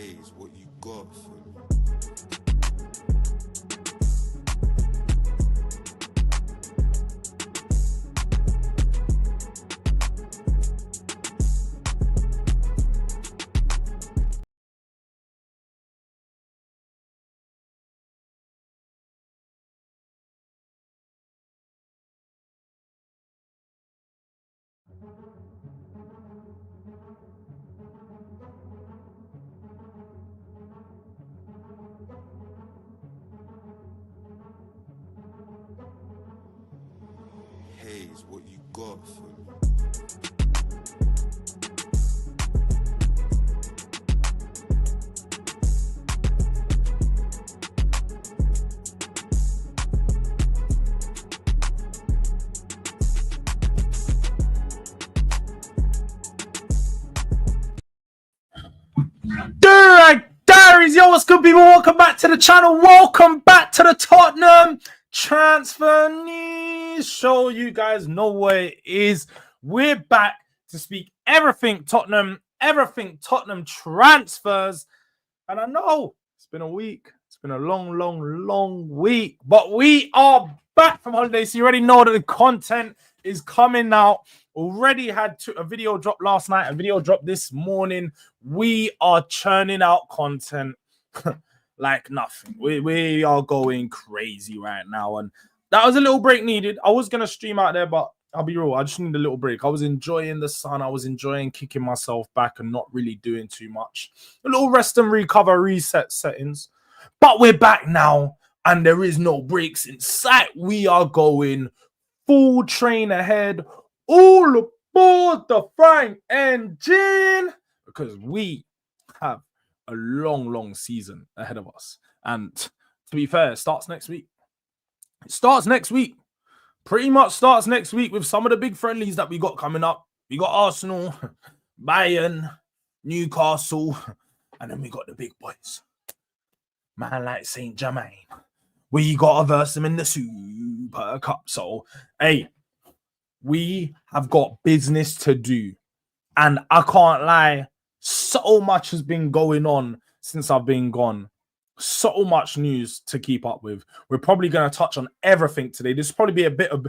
Hayes, what you got for me? Hayes, what you got for me? Durag Diaries, yo, what's good, people? Welcome back to the channel. Welcome back to the Tottenham transfer news show. You guys know what it is. We're back to speak everything Tottenham transfers. And I know it's been a week. It's been a long week. But we are back from holiday, so you already know that the content is coming out. Already had a video drop last night, a video drop this morning. We are churning out content like nothing. We are going crazy right now. And that was a little break needed. I was going to stream out there, but I'll be real. I just need a little break. I was enjoying the sun. I was enjoying kicking myself back and not really doing too much. A little rest and recover, reset settings. But we're back now, and there is no breaks in sight. We are going full train ahead. All aboard the frying engine, because we have a long season ahead of us. And to be fair, it starts next week. It starts next week. Pretty much starts next week with some of the big friendlies that we got coming up. We got Arsenal, Bayern, Newcastle, and then we got the big boys. Man like Saint Germain. We got to verse them in the Super Cup. So, hey, we have got business to do. And I can't lie, so much has been going on since I've been gone. So much news to keep up with. We're probably going to touch on everything today. This will probably be a bit of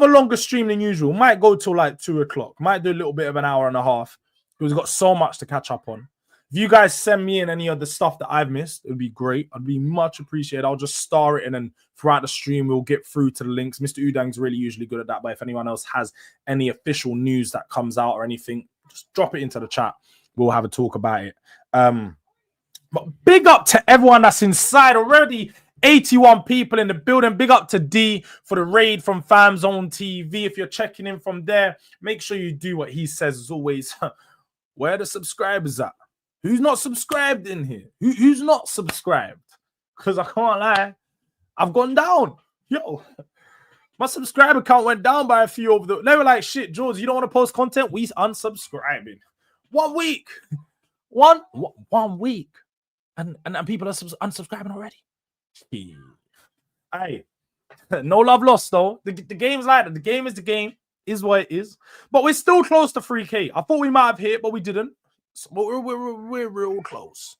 a longer stream than usual. Might go till like 2 o'clock. Might do a little bit of an hour and a half. Because we've got so much to catch up on. If you guys send me in any of the stuff that I've missed, it would be great. I'd be much appreciated. I'll just star it, and then throughout the stream, we'll get through to the links. Mr. Udang's really usually good at that, but if anyone else has any official news that comes out or anything, just drop it into the chat. We'll have a talk about it. But big up to everyone that's inside already. 81 people in the building. Big up to D for the raid from Fam Zone TV. If you're checking in from there, make sure you do what he says as always. Where are the subscribers at? Who's not subscribed in here? Who's not subscribed? Because I can't lie, I've gone down. Yo, my subscriber count went down by a few over the. They were like, shit, Jords, you don't want to post content? We unsubscribing. 1 week. One week. And people are unsubscribing already. Hey, no love lost, though. The game's like that. The game is the game. Is what it is. But we're still close to 3K. I thought we might have hit, but we didn't. So we're real close.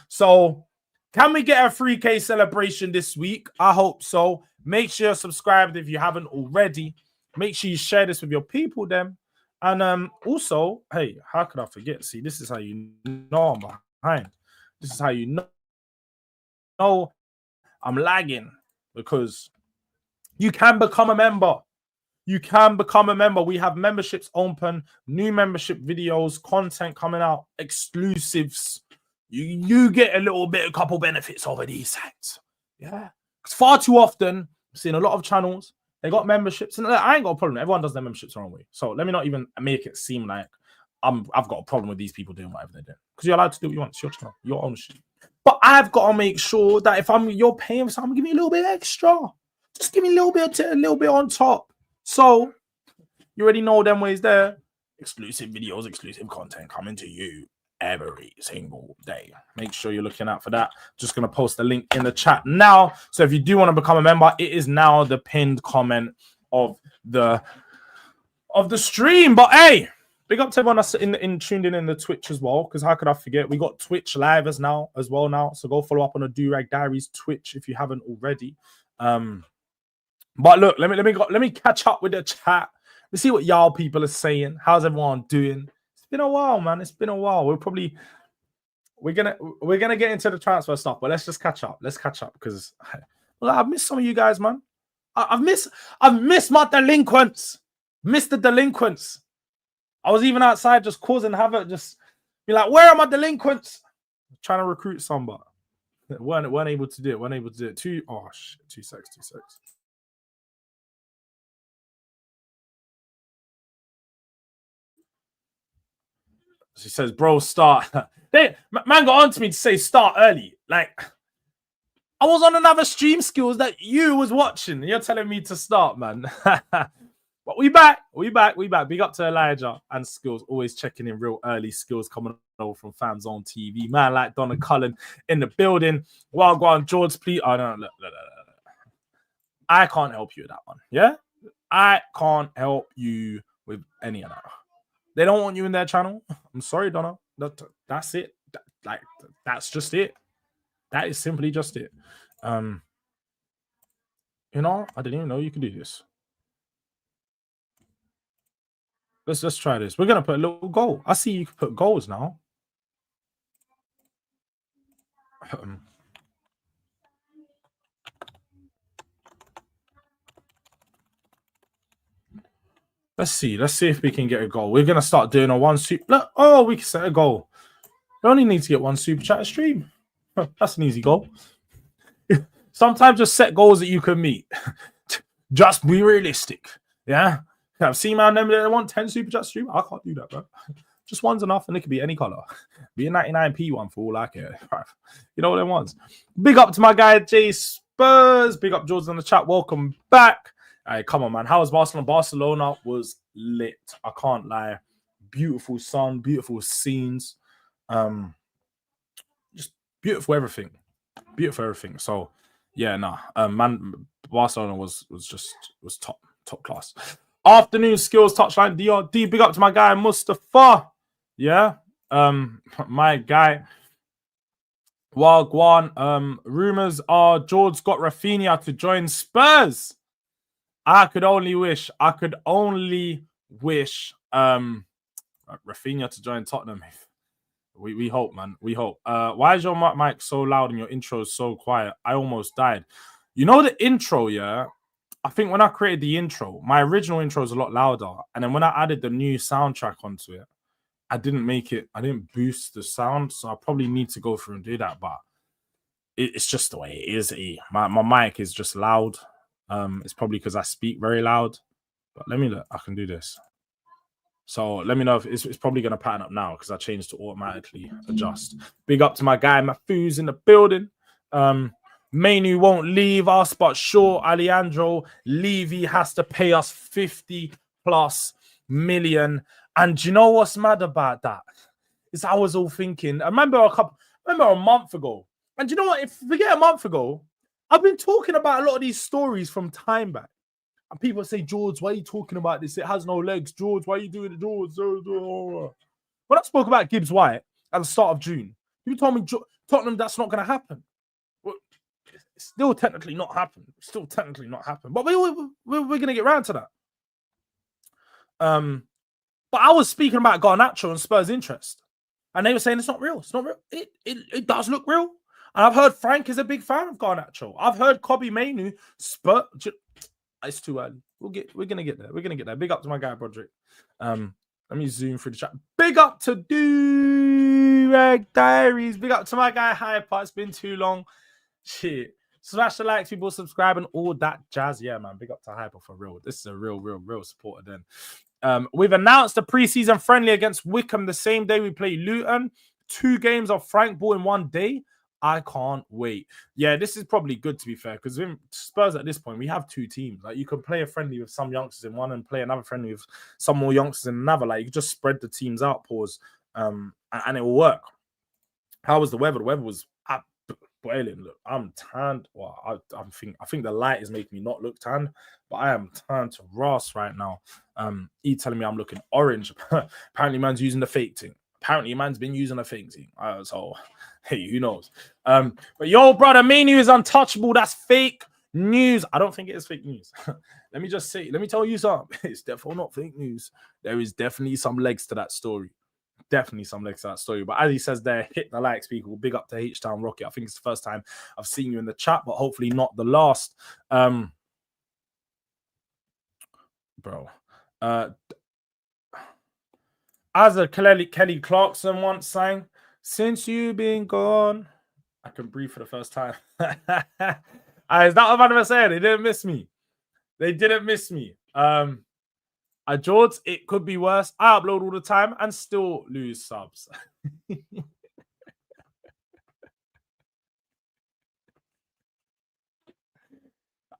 So can we get a 3K celebration this week? I hope so. Make sure you're subscribed if you haven't already. Make sure you share this with your people then. And also, hey, how could I forget? See, this is how you know I'm behind. This is how you know I'm lagging, because you can become a member. You can become a member. We have memberships open, new membership videos, content coming out, exclusives. You get a couple benefits over these sites. Yeah. Because far too often, I'm seeing a lot of channels, they got memberships. And I ain't got a problem. Everyone does their memberships the wrong way. So let me not even make it seem like I've got a problem with these people doing whatever they're doing. Because you're allowed to do what you want. It's your channel, your ownership. But I've got to make sure that if you're paying for something, give me a little bit extra. Just give me a little bit on top. So you already know them ways there. Exclusive videos, exclusive content coming to you every single day. Make sure you're looking out for that. Just going to post the link in the chat now. So if you do want to become a member, it is now the pinned comment of the stream. But hey, Big up to everyone that's tuned in the Twitch as well, because how could I forget? We got Twitch live as well now. So go follow up on the Durag Diaries Twitch if you haven't already. But look, let me catch up with the chat. Let's see what y'all people are saying. How's everyone doing? It's been a while, man. It's been a while. We're gonna get into the transfer stuff, but let's just catch up. Let's catch up because I've missed some of you guys, man. I've missed my delinquents. Missed the delinquents. I was even outside just causing havoc, just be like, where are my delinquents? Trying to recruit some, but weren't able to do it. Weren't able to do it. 2 secs. She says, bro, start. Man got on to me to say start early. Like, I was on another stream skills that you was watching. You're telling me to start, man. But we back. Big up to Elijah and Skills. Always checking in real early. Skills coming over from Fans on TV. Man like Donna Cullen in the building. Wild go on, Jords, please. Oh, no. Look. I can't help you with that one. Yeah? I can't help you with any of that. They don't want you in their channel. I'm sorry, Donna. That's it. That's just it. That is simply just it. You know, I didn't even know you could do this. Let's try this. We're gonna put a little goal. I see you can put goals now. Let's see if we can get a goal. We're gonna start doing a one super. Look, oh, we can set a goal. You only need to get one super chat stream. That's an easy goal. Sometimes just set goals that you can meet. Just be realistic. Yeah. I've seen man them that want 10 super chat stream. I can't do that, bro. Just one's enough, and it could be any color. Be a 99p one for all I care. You know what them ones. Big up to my guy J Spurs. Big up Jords in the chat. Welcome back. All right, come on, man. How was Barcelona? Barcelona was lit. I can't lie. Beautiful sun, beautiful scenes. Just beautiful everything. So yeah, man, Barcelona was top class. Afternoon skills touchline DRD. Big up to my guy Mustafa. Yeah. My guy Wagwan. Rumors are Jords got Rafinha to join Spurs. I could only wish Rafinha to join Tottenham. We hope, man. We hope. Why is your mic so loud and your intro so quiet? I almost died. You know the intro, yeah? I think when I created the intro, my original intro is a lot louder. And then when I added the new soundtrack onto it, I didn't boost the sound. So I probably need to go through and do that. But it's just the way it is. My mic is just loud. It's probably because I speak very loud. But let me look. I can do this. So let me know if it's probably going to pattern up now because I changed to automatically adjust. Big up to my guy, Mafu's in the building. Mainoo won't leave us, but sure, Alejandro Levy has to pay us 50+ million. And do you know what's mad about that? Is I was all thinking, I remember a month ago. And do you know what? If forget a month ago, I've been talking about a lot of these stories from time back. And people say, Jords, why are you talking about this? It has no legs. Jords, why are you doing it? Jords. When I spoke about Gibbs White at the start of June, you told me Tottenham, that's not going to happen. Well, it's still technically not happened. But we're going to get around to that. But I was speaking about Garnacho and Spurs' interest. And they were saying it's not real. It's not real. It does look real. And I've heard Frank is a big fan of Garnacho. I've heard Kobe Mainoo, Spurs. It's too early. We're gonna get there. Big up to my guy Rodrygo. Let me zoom through the chat. Big up to Durag Diaries. Big up to my guy Hyper. It's been too long. Shit. Smash the likes, people subscribe and all that jazz. Yeah, man. Big up to Hyper for real. This is a real supporter then. We've announced a preseason friendly against Wickham the same day we play Luton. 2 games of Frank ball in 1 day. I can't wait. Yeah, this is probably good to be fair because in Spurs at this point we have 2 teams. Like you can play a friendly with some youngsters in one and play another friendly with some more youngsters in another. Like you can just spread the teams out, and it will work. How was the weather? The weather was boiling. Look, I'm tanned. Well, I think the light is making me not look tanned, but I am tanned to Ross right now. He telling me I'm looking orange. Apparently, man's using the fake thing. Apparently, man's been using a fake thing. So, hey, who knows? But yo, brother, Mainoo is untouchable. That's fake news. I don't think it is fake news. Let me tell you something. It's definitely not fake news. There is definitely some legs to that story. Definitely some legs to that story. But as he says there, hit the likes, people. Big up to H-Town Rocket. I think it's the first time I've seen you in the chat, but hopefully not the last. Bro. As a Kelly Clarkson once sang, since you've been gone, I can breathe for the first time. Is that what I'm saying? They didn't miss me. They didn't miss me. Jords, it could be worse. I upload all the time and still lose subs.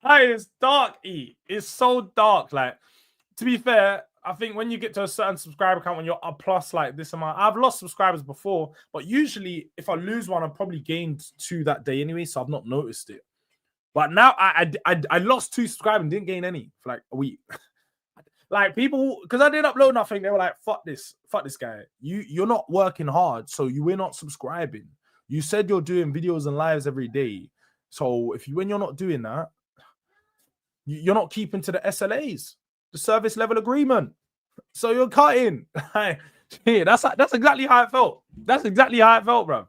It's dark, E. It's so dark. Like, to be fair, I think when you get to a certain subscriber count, when you're up plus like this amount, I've lost subscribers before, but usually if I lose one, I've probably gained 2 that day anyway, so I've not noticed it. But now I lost 2 subscribers and didn't gain any for like a week. Like people, because I didn't upload nothing, they were like, fuck this guy. You're not working hard, so we're not subscribing. You said you're doing videos and lives every day. So when you're not doing that, you're not keeping to the SLAs, the service level agreement. So you're cutting. Yeah, that's exactly how it felt. That's exactly how it felt, bro.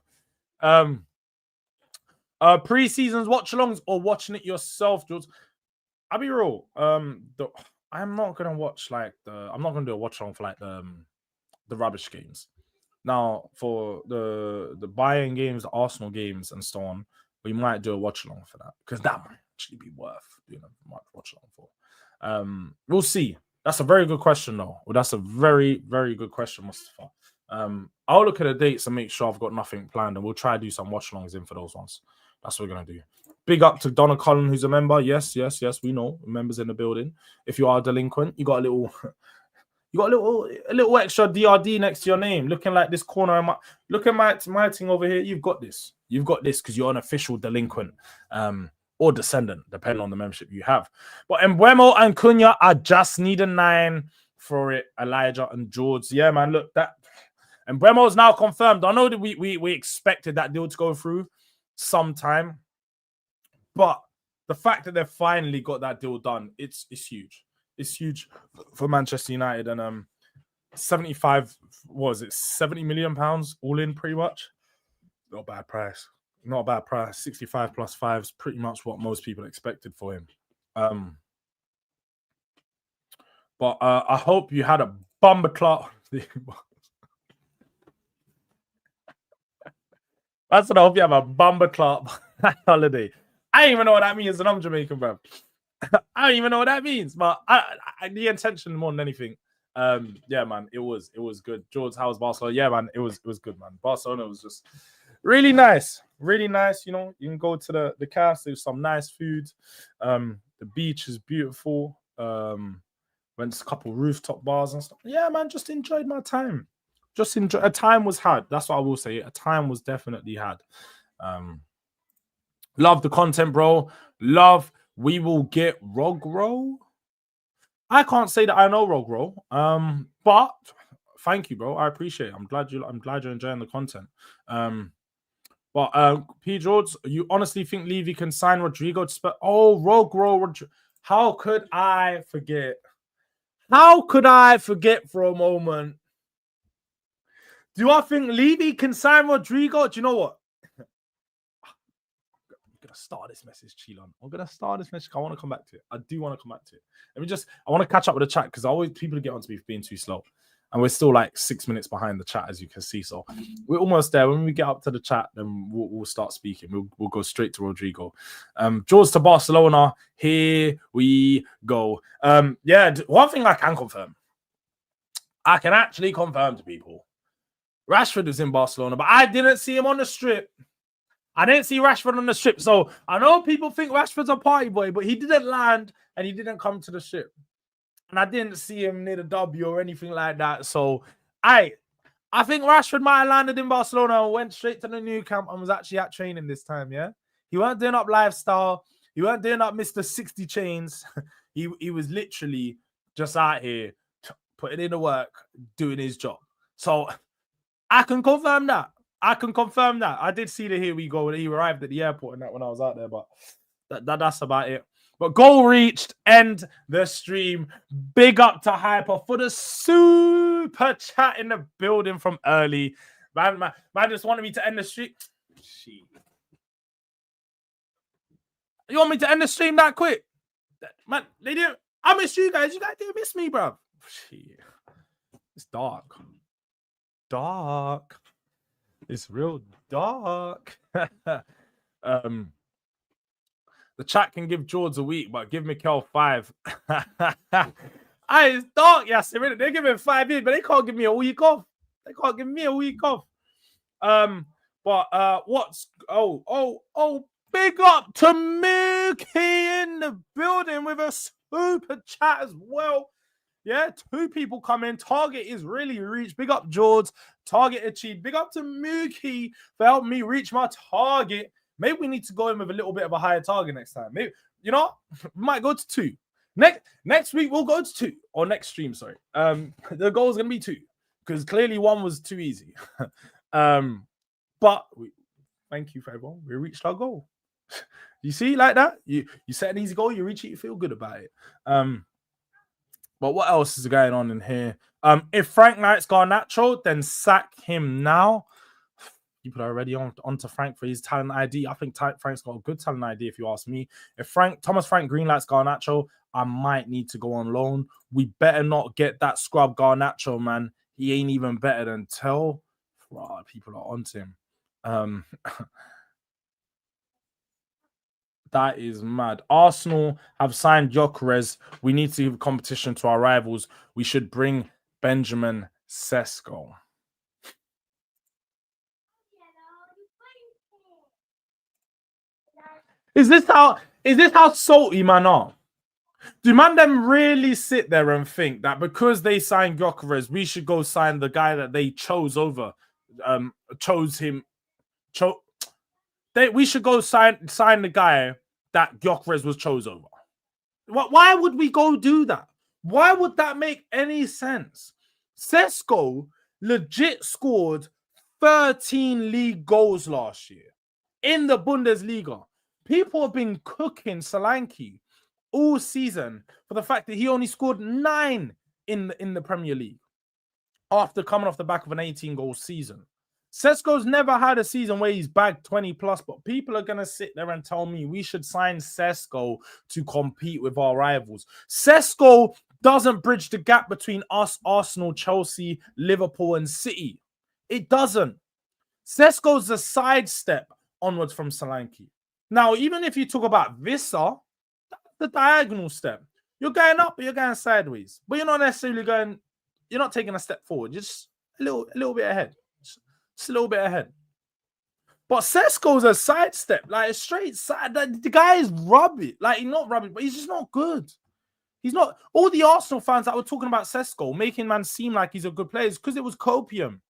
Pre-seasons watch-alongs or watching it yourself, Jords. I'll be real. I'm not gonna watch I'm not gonna do a watch-along for like the rubbish games. Now for the Bayern games, the Arsenal games, and so on, we might do a watch-along for that because that might actually be worth doing a watch-along for. We'll see. That's a very good question, though. Well, that's a very, very good question, Mustafa. I'll look at the dates and make sure I've got nothing planned, and we'll try to do some watch-alongs in for those ones. That's what we're gonna do. Big up to Donna Cullen, who's a member. Yes, we know members in the building. If you are a delinquent, you got a little extra DRD next to your name, looking like this corner. Look at my thing over here. You've got this. You've got this because you're an official delinquent. Or descendant, depending on the membership you have. But Mbuemo and Cunha, I just need a 9 for it. Elijah and Jords. Yeah, man, look, that Mbuemo is now confirmed. I know that we expected that deal to go through sometime, but the fact that they've finally got that deal done, it's huge. It's huge for Manchester United. And 75, what was it, £70 million all in pretty much? Not a bad price. Not a bad price. 65 plus 5 is pretty much what most people expected for him. But I hope you had a bumper clock. That's what I hope you have a bumper clock holiday. I don't even know what that means, and I'm Jamaican, bro. I don't even know what that means, but the intention more than anything. Yeah, man, it was good. Jords, how was Barcelona? Yeah, man, it was good, man. Barcelona was just really nice. Really nice, you know. You can go to the cast, there's some nice food. The beach is beautiful. Went to a couple rooftop bars and stuff. Yeah, man, just enjoyed my time. A time was had. That's what I will say. A time was definitely had. Love the content, bro. Love. We will get Rogro. I can't say that I know Rogro. But thank you, bro. I appreciate it. I'm glad you're enjoying the content. But P. Jords, you honestly think Levy can sign Rodrygo to Spurs? Oh, Rogro. How could I forget? How could I forget for a moment? Do I think Levy can sign Rodrygo? Do you know what? I'm going to start this message, Chilon. I'm going to start this message. I want to come back to it. I do want to come back to it. I want to catch up with the chat because people get onto me for being too slow. And we're still like 6 minutes behind the chat, as you can see. So we're almost there. When we get up to the chat, then we'll start speaking. We'll go straight to Rodrygo. Jords to Barcelona. Here we go. Yeah, one thing I can confirm. I can actually confirm to people. Rashford is in Barcelona, but I didn't see him on the strip. I didn't see Rashford on the strip. So I know people think Rashford's a party boy, but he didn't land and he didn't come to the strip. And I didn't see him near the W or anything like that. So I I think Rashford might have landed in Barcelona and went straight to the new camp and was actually at training this time, yeah? He weren't doing up lifestyle. He weren't doing up Mr. 60 chains. He was literally just out here putting in the work, doing his job. So I can confirm that. I did see the here we go when he arrived at the airport and that when I was out there, but that's about it. But goal reached, end the stream. Big up to Hyper for the super chat in the building from early. Man just wanted me to end the stream. Shit. You want me to end the stream that quick? Man, they didn't. I miss you guys. You guys didn't miss me, bro. Shit. It's dark. Dark. It's real dark. The chat can give Jords a week, but give Mikel 5. It's dark, yes. They're giving 5 years, but they can't give me a week off. But what's big up to Mookie in the building with a super chat as well. Yeah, 2 people come in. Target is really reached. Big up Jords. Target achieved. Big up to Mookie for helping me reach my target. Maybe we need to go in with a little bit of a higher target next time. Maybe, we might go to 2. Next week, we'll go to 2. Or next stream, sorry. The goal is going to be 2. Because clearly 1 was too easy. But thank you for everyone. We reached our goal. You see, like that? You set an easy goal, you reach it, you feel good about it. But what else is going on in here? If Frank likes Garnacho, then sack him now. People are already on to Frank for his talent ID. I think Frank's got a good talent ID, if you ask me. If Thomas Frank Green likes Garnacho, I might need to go on loan. We better not get that scrub Garnacho, man. He ain't even better than Tell. Wow, people are onto him. That is mad. Arsenal have signed Gyökeres. We need to give competition to our rivals. We should bring Benjamin Sesko. Is this how salty man are? Do man them really sit there and think that because they signed Gyökeres, we should go sign the guy that they chose over? We should go sign the guy that Gyökeres was chose over. Why would we go do that? Why would that make any sense? Sesko legit scored 13 league goals last year in the Bundesliga. People have been cooking Solanke all season for the fact that he only scored 9 in the Premier League after coming off the back of an 18-goal season. Sesko's never had a season where he's bagged 20 plus, but people are going to sit there and tell me we should sign Sesko to compete with our rivals. Sesko doesn't bridge the gap between us, Arsenal, Chelsea, Liverpool, and City. It doesn't. Sesko's a sidestep onwards from Solanke. Now, even if you talk about Vissa, the diagonal step, you're going up, but you're going sideways. But you're not necessarily you're not taking a step forward. You're just a little bit ahead. Just a little bit ahead. But Sesko's a sidestep, like a straight side. The guy is rubbish. Like, he's not rubbish, but he's just not good. He's not. All the Arsenal fans that were talking about Sesko, making man seem like he's a good player, is because it was copium.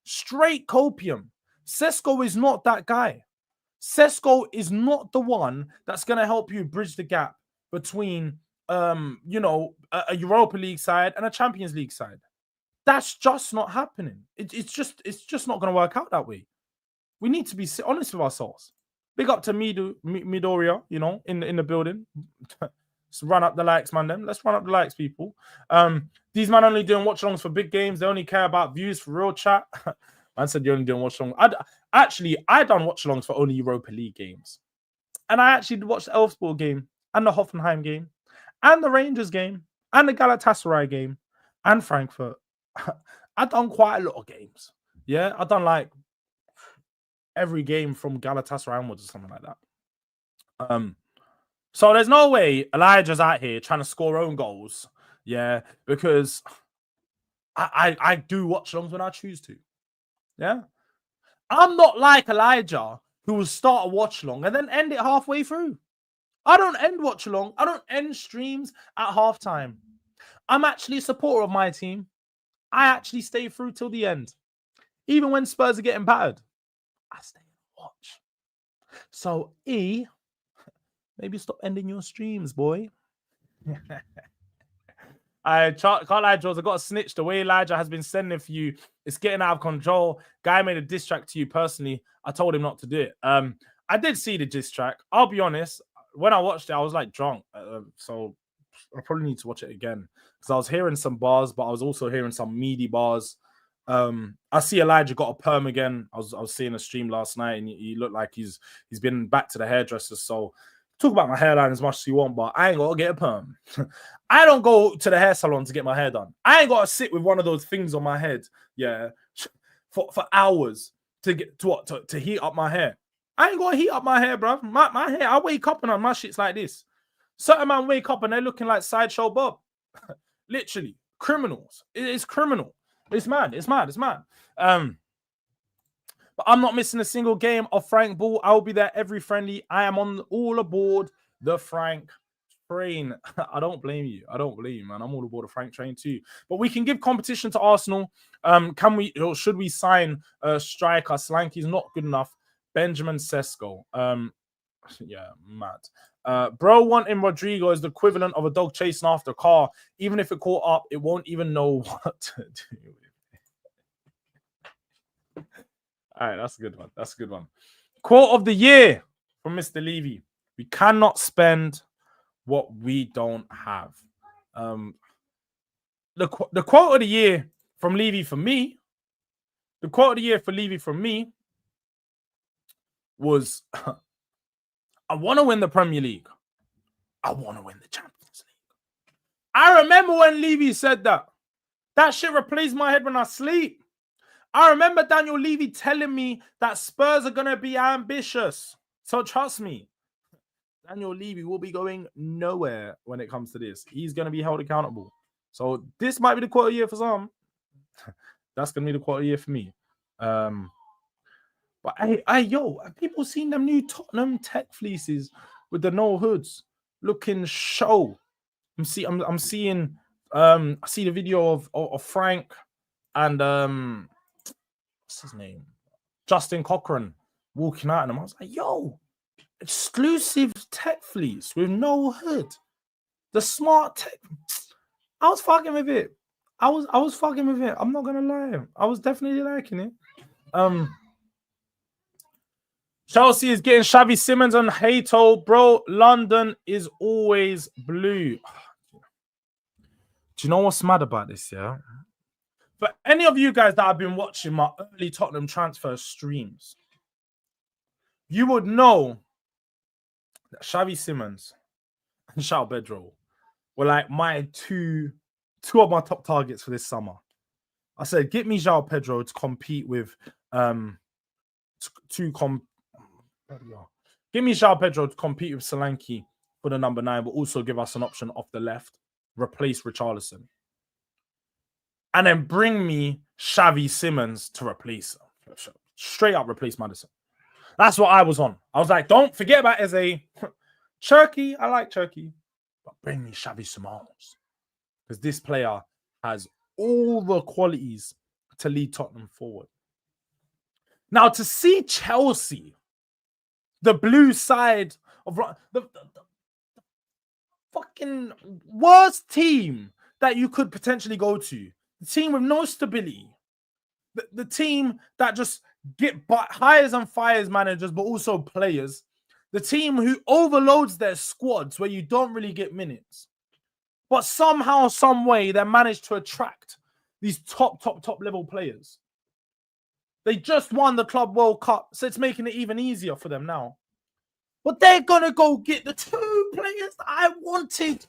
Straight copium. Sesko is not that guy. Sesko is not the one that's going to help you bridge the gap between, a Europa League side and a Champions League side. That's just not happening. It's just not going to work out that way. We need to be honest with ourselves. Big up to Midoriya, in the building. Let's run up the likes, man. Let's run up the likes, people. These men only doing watch-alongs for big games. They only care about views for real chat. Man said you're only doing watch-alongs. I done watch-alongs for only Europa League games. And I actually watched the Elfsborg game and the Hoffenheim game and the Rangers game and the Galatasaray game and Frankfurt. I've done quite a lot of games. Yeah, I've done like every game from Galatasaray onwards or something like that. So there's no way Elijah's out here trying to score own goals. Yeah, because I do watch-alongs when I choose to. Yeah. I'm not like Elijah, who will start a watch-along and then end it halfway through. I don't end watch-along. I don't end streams at halftime. I'm actually a supporter of my team. I actually stay through till the end. Even when Spurs are getting battered, I stay and watch. So, maybe stop ending your streams, boy. I can't lie, Jords. I got a snitch. The way Elijah has been sending for you, it's getting out of control. Guy made a diss track to you personally. I told him not to do it. I did see the diss track. I'll be honest. When I watched it, I was like drunk. So I probably need to watch it again because I was hearing some bars, but I was also hearing some meaty bars. I see Elijah got a perm again. I was seeing a stream last night, and he looked like he's been back to the hairdresser. So talk about my hairline as much as you want, but I ain't got to get a perm. I don't go to the hair salon to get my hair done. I ain't got to sit with one of those things on my head, for hours to heat up my hair. I ain't got to heat up my hair, bro. My hair, I wake up and my shit's like this. Certain man wake up and they're looking like Sideshow Bob. Literally. Criminals. It's criminal. It's mad. It's mad. It's mad. But I'm not missing a single game of Frank Ball. I'll be there every friendly. I am all aboard the Frank train. I don't blame you. I don't blame you, man. I'm all aboard the Frank train too. But we can give competition to Arsenal. Can we or should we sign a striker? Slanky's not good enough. Benjamin Sesko. Yeah, mad. Bro wanting Rodrygo is the equivalent of a dog chasing after a car. Even if it caught up, it won't even know what to do with it. All right, that's a good one. That's a good one. Quote of the year from Mr. Levy. We cannot spend what we don't have. The quote of the year from Levy for me, the quote of the year for Levy from me was, I want to win the Premier League. I want to win the Champions League. I remember when Levy said that. That shit replays my head when I sleep. I remember Daniel Levy telling me that Spurs are going to be ambitious. So trust me, Daniel Levy will be going nowhere when it comes to this. He's going to be held accountable. So this might be the quote of the year for some. That's going to be the quote of the year for me. But yo, have people seen them new Tottenham tech fleeces with the no hoods looking show? I'm seeing I see the video of Frank and what's his name? Justin Cochran walking out, and I was like, yo, exclusive tech fleece with no hood. The smart tech. I was fucking with it. I was fucking with it. I'm not gonna lie. I was definitely liking it. Chelsea is getting Xavi Simons and Hato. Bro, London is always blue. Do you know what's mad about this, yeah? For any of you guys that have been watching my early Tottenham transfer streams, you would know that Xavi Simons and João Pedro were like my two of my top targets for this summer. I said, get me João Pedro to compete with give me João Pedro to compete with Solanke for the number 9, but also give us an option off the left, replace Richarlison. And then bring me Xavi Simons to replace him. Straight up replace Maddison. That's what I was on. I was like, don't forget about Eze. Cherky, I like Cherky. But bring me Xavi Simons. Because this player has all the qualities to lead Tottenham forward. Now, to see Chelsea, the blue side of the fucking worst team that you could potentially go to, the team with no stability, the team that just hires and fires managers, but also players, the team who overloads their squads where you don't really get minutes, but somehow, some way, they managed to attract these top level players. They just won the Club World Cup, so it's making it even easier for them now. But they're going to go get the 2 players that I wanted.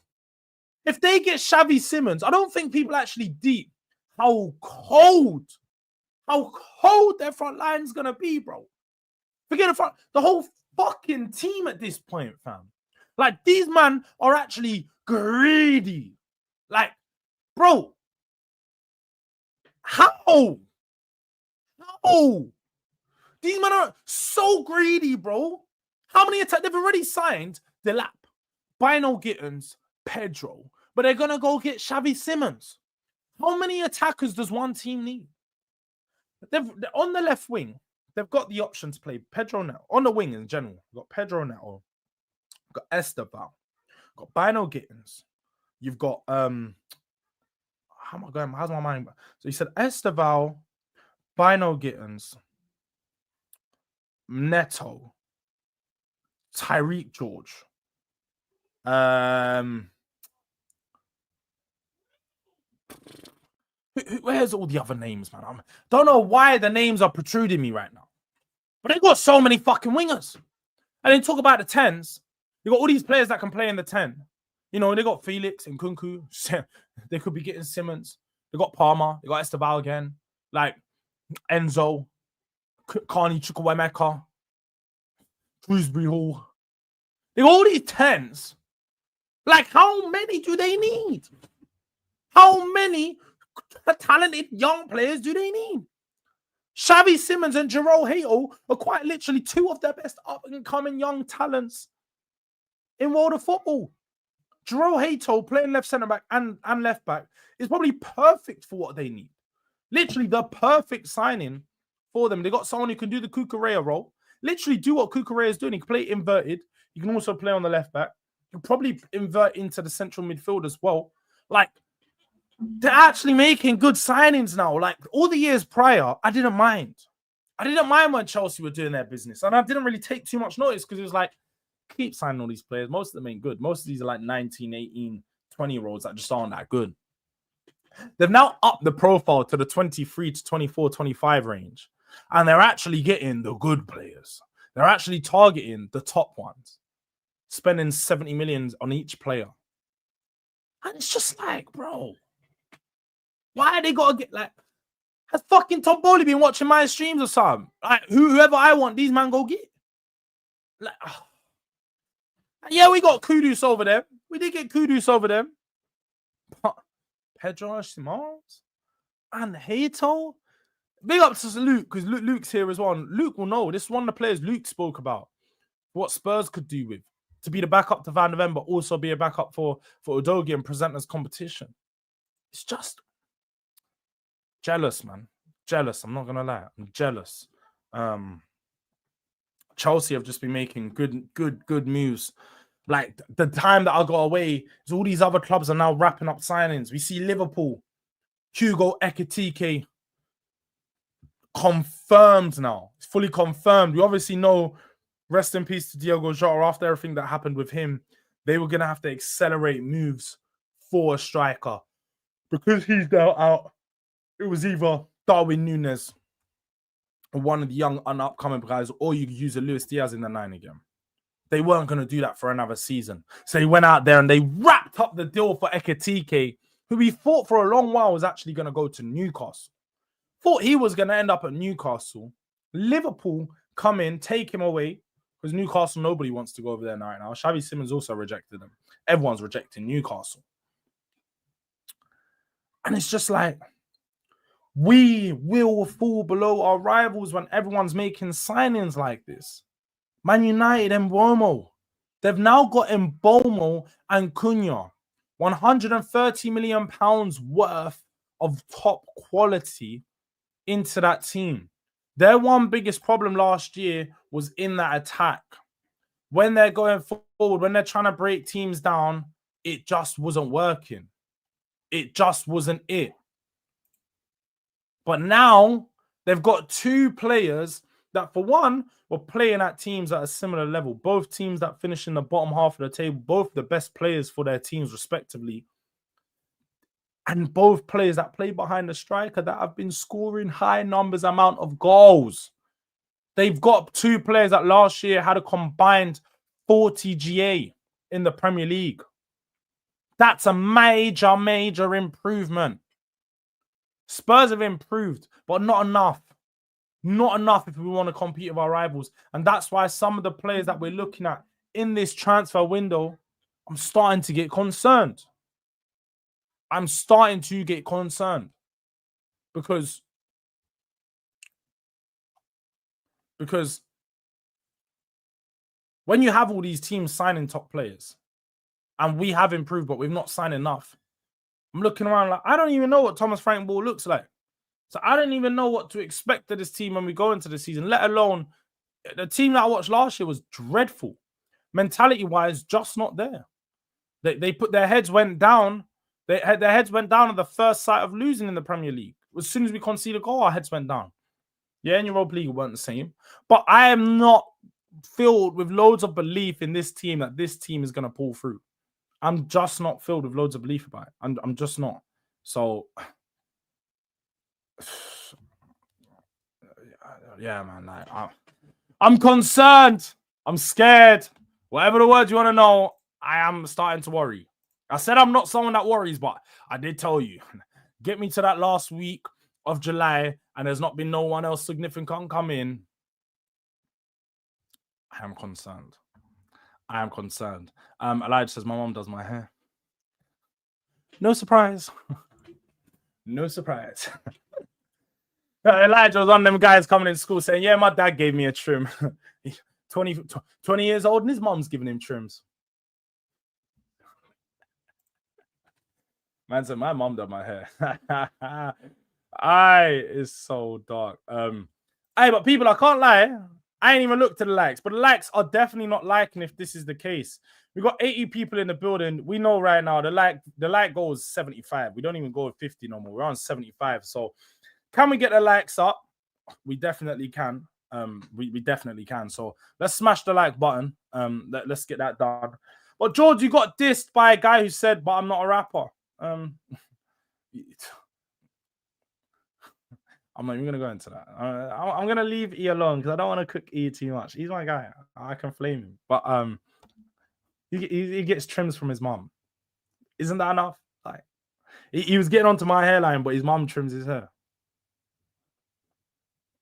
If they get Xavi Simons, I don't think people actually deep how cold their front line is going to be, bro. Forget the whole fucking team at this point, fam. Like, these men are actually greedy. Like, bro, how? These men are so greedy, bro. How many attacks? They've already signed Delap, Bino Gittins, Pedro, but they're going to go get Xavi Simons. How many attackers does one team need? They're on the left wing. They've got the option to play Pedro Neto. On the wing in general, you've got Pedro Neto, you've got Esteval, got Bino Gittins. You've got how am I going? How's my mind? So you said Esteval, Bino Gittins, Neto, Tyreek George. Where's all the other names, man? I don't know why the names are protruding me right now. But they got so many fucking wingers. And then talk about the 10s. You got all these players that can play in the 10. You know, they got Felix and Kunku. They could be getting Simmons. They got Palmer. They got Esteval again. Like Enzo, Carney Chukwuemeka, Shrewsbury Hall. They got all these 10s. Like, how many do they need? How many talented young players do they need? Xavi Simmons and Jerome Hato are quite literally two of their best up-and-coming young talents in world of football. Jerome Hato playing left centre-back and left back is probably perfect for what they need. Literally the perfect signing for them. They got someone who can do the Cucurella role. Literally do what Cucurella is doing. He can play inverted. You can also play on the left back. You can probably invert into the central midfield as well. Like, they're actually making good signings now. Like, all the years prior, I didn't mind. I didn't mind when Chelsea were doing their business. And I didn't really take too much notice because it was like, keep signing all these players. Most of them ain't good. Most of these are like 19, 18, 20-year-olds that just aren't that good. They've now upped the profile to the 23 to 24, 25 range. And they're actually getting the good players. They're actually targeting the top ones. Spending 70 million on each player. And it's just like, bro, why they gotta get like, has fucking Tom Bowley been watching my streams or something? Like, whoever I want, these man go get. Like, oh. Yeah, we got Kudus over them. We did get Kudus over them. But Pedro Simons and Hato. Big up to Luke, because Luke's here as well. And Luke will know. This is one of the players Luke spoke about. What Spurs could do with. To be the backup to Van de Ven, but also be a backup for Udogie and present as competition. It's just jealous, man. Jealous. I'm not going to lie. I'm jealous. Chelsea have just been making good moves. Like, the time that I got away, is all these other clubs are now wrapping up signings. We see Liverpool, Hugo Ekitike, confirmed now. It's fully confirmed. We obviously know, rest in peace to Diogo Jota, after everything that happened with him, they were going to have to accelerate moves for a striker. Because he's now out, it was either Darwin Núñez or one of the young and upcoming guys, or you could use a Luis Diaz in the 9 again. They weren't going to do that for another season. So he went out there and they wrapped up the deal for Ekitike, who we thought for a long while was actually going to go to Newcastle. Thought he was going to end up at Newcastle. Liverpool come in, take him away, because Newcastle, nobody wants to go over there right now. Xavi Simmons also rejected them. Everyone's rejecting Newcastle. And it's just like, we will fall below our rivals when everyone's making signings like this. Man United and Mbomo. They've now got Mbomo and Cunha. £130 million worth of top quality into that team. Their one biggest problem last year was in that attack. When they're going forward, when they're trying to break teams down, it just wasn't working. It just wasn't it. But now they've got two players that, for one, were playing at teams at a similar level. Both teams that finish in the bottom half of the table, both the best players for their teams respectively. And both players that play behind the striker that have been scoring high numbers amount of goals. They've got two players that last year had a combined 40 GA in the Premier League. That's a major improvement. Spurs have improved, but not enough. Not enough if we want to compete with our rivals. And that's why some of the players that we're looking at in this transfer window, I'm starting to get concerned. I'm starting to get concerned. Because when you have all these teams signing top players, and we have improved, but we've not signed enough, I'm looking around like, I don't even know what Thomas Frank Ball looks like. So I don't even know what to expect of this team when we go into the season, let alone the team that I watched last year was dreadful. Mentality-wise, just not there. They put their heads went down. Their heads went down at the first sight of losing in the Premier League. As soon as we conceded a goal, our heads went down. Yeah, in Europa League, it weren't the same. But I am not filled with loads of belief in this team that this team is going to pull through. I'm just not filled with loads of belief about it. I'm just not. So, yeah, man. Like, I'm concerned. I'm scared. Whatever the words you want to know, I am starting to worry. I said I'm not someone that worries, but I did tell you. Get me to that last week of July, and there's not been no one else significant come in. I am concerned. I am concerned. Elijah says my mom does my hair. No surprise. No surprise. Elijah was one of them guys coming in school saying, yeah, my dad gave me a trim. 20 years old and his mom's giving him trims. Man said, my mom done my hair. It's so dark. But people, I can't lie. I ain't even looked at the likes, but the likes are definitely not liking if this is the case. We got 80 people in the building. We know right now the like goal is 75. We don't even go with 50 no more. We're on 75. So can we get the likes up? We definitely can. We definitely can. So let's smash the like button. Let's get that done. But Jords, you got dissed by a guy who said, but I'm not a rapper. I'm not even going to go into that. I'm going to leave E alone because I don't want to cook E too much. He's my guy. I can flame him. But he gets trims from his mom. Isn't that enough? Like he was getting onto my hairline, but his mom trims his hair.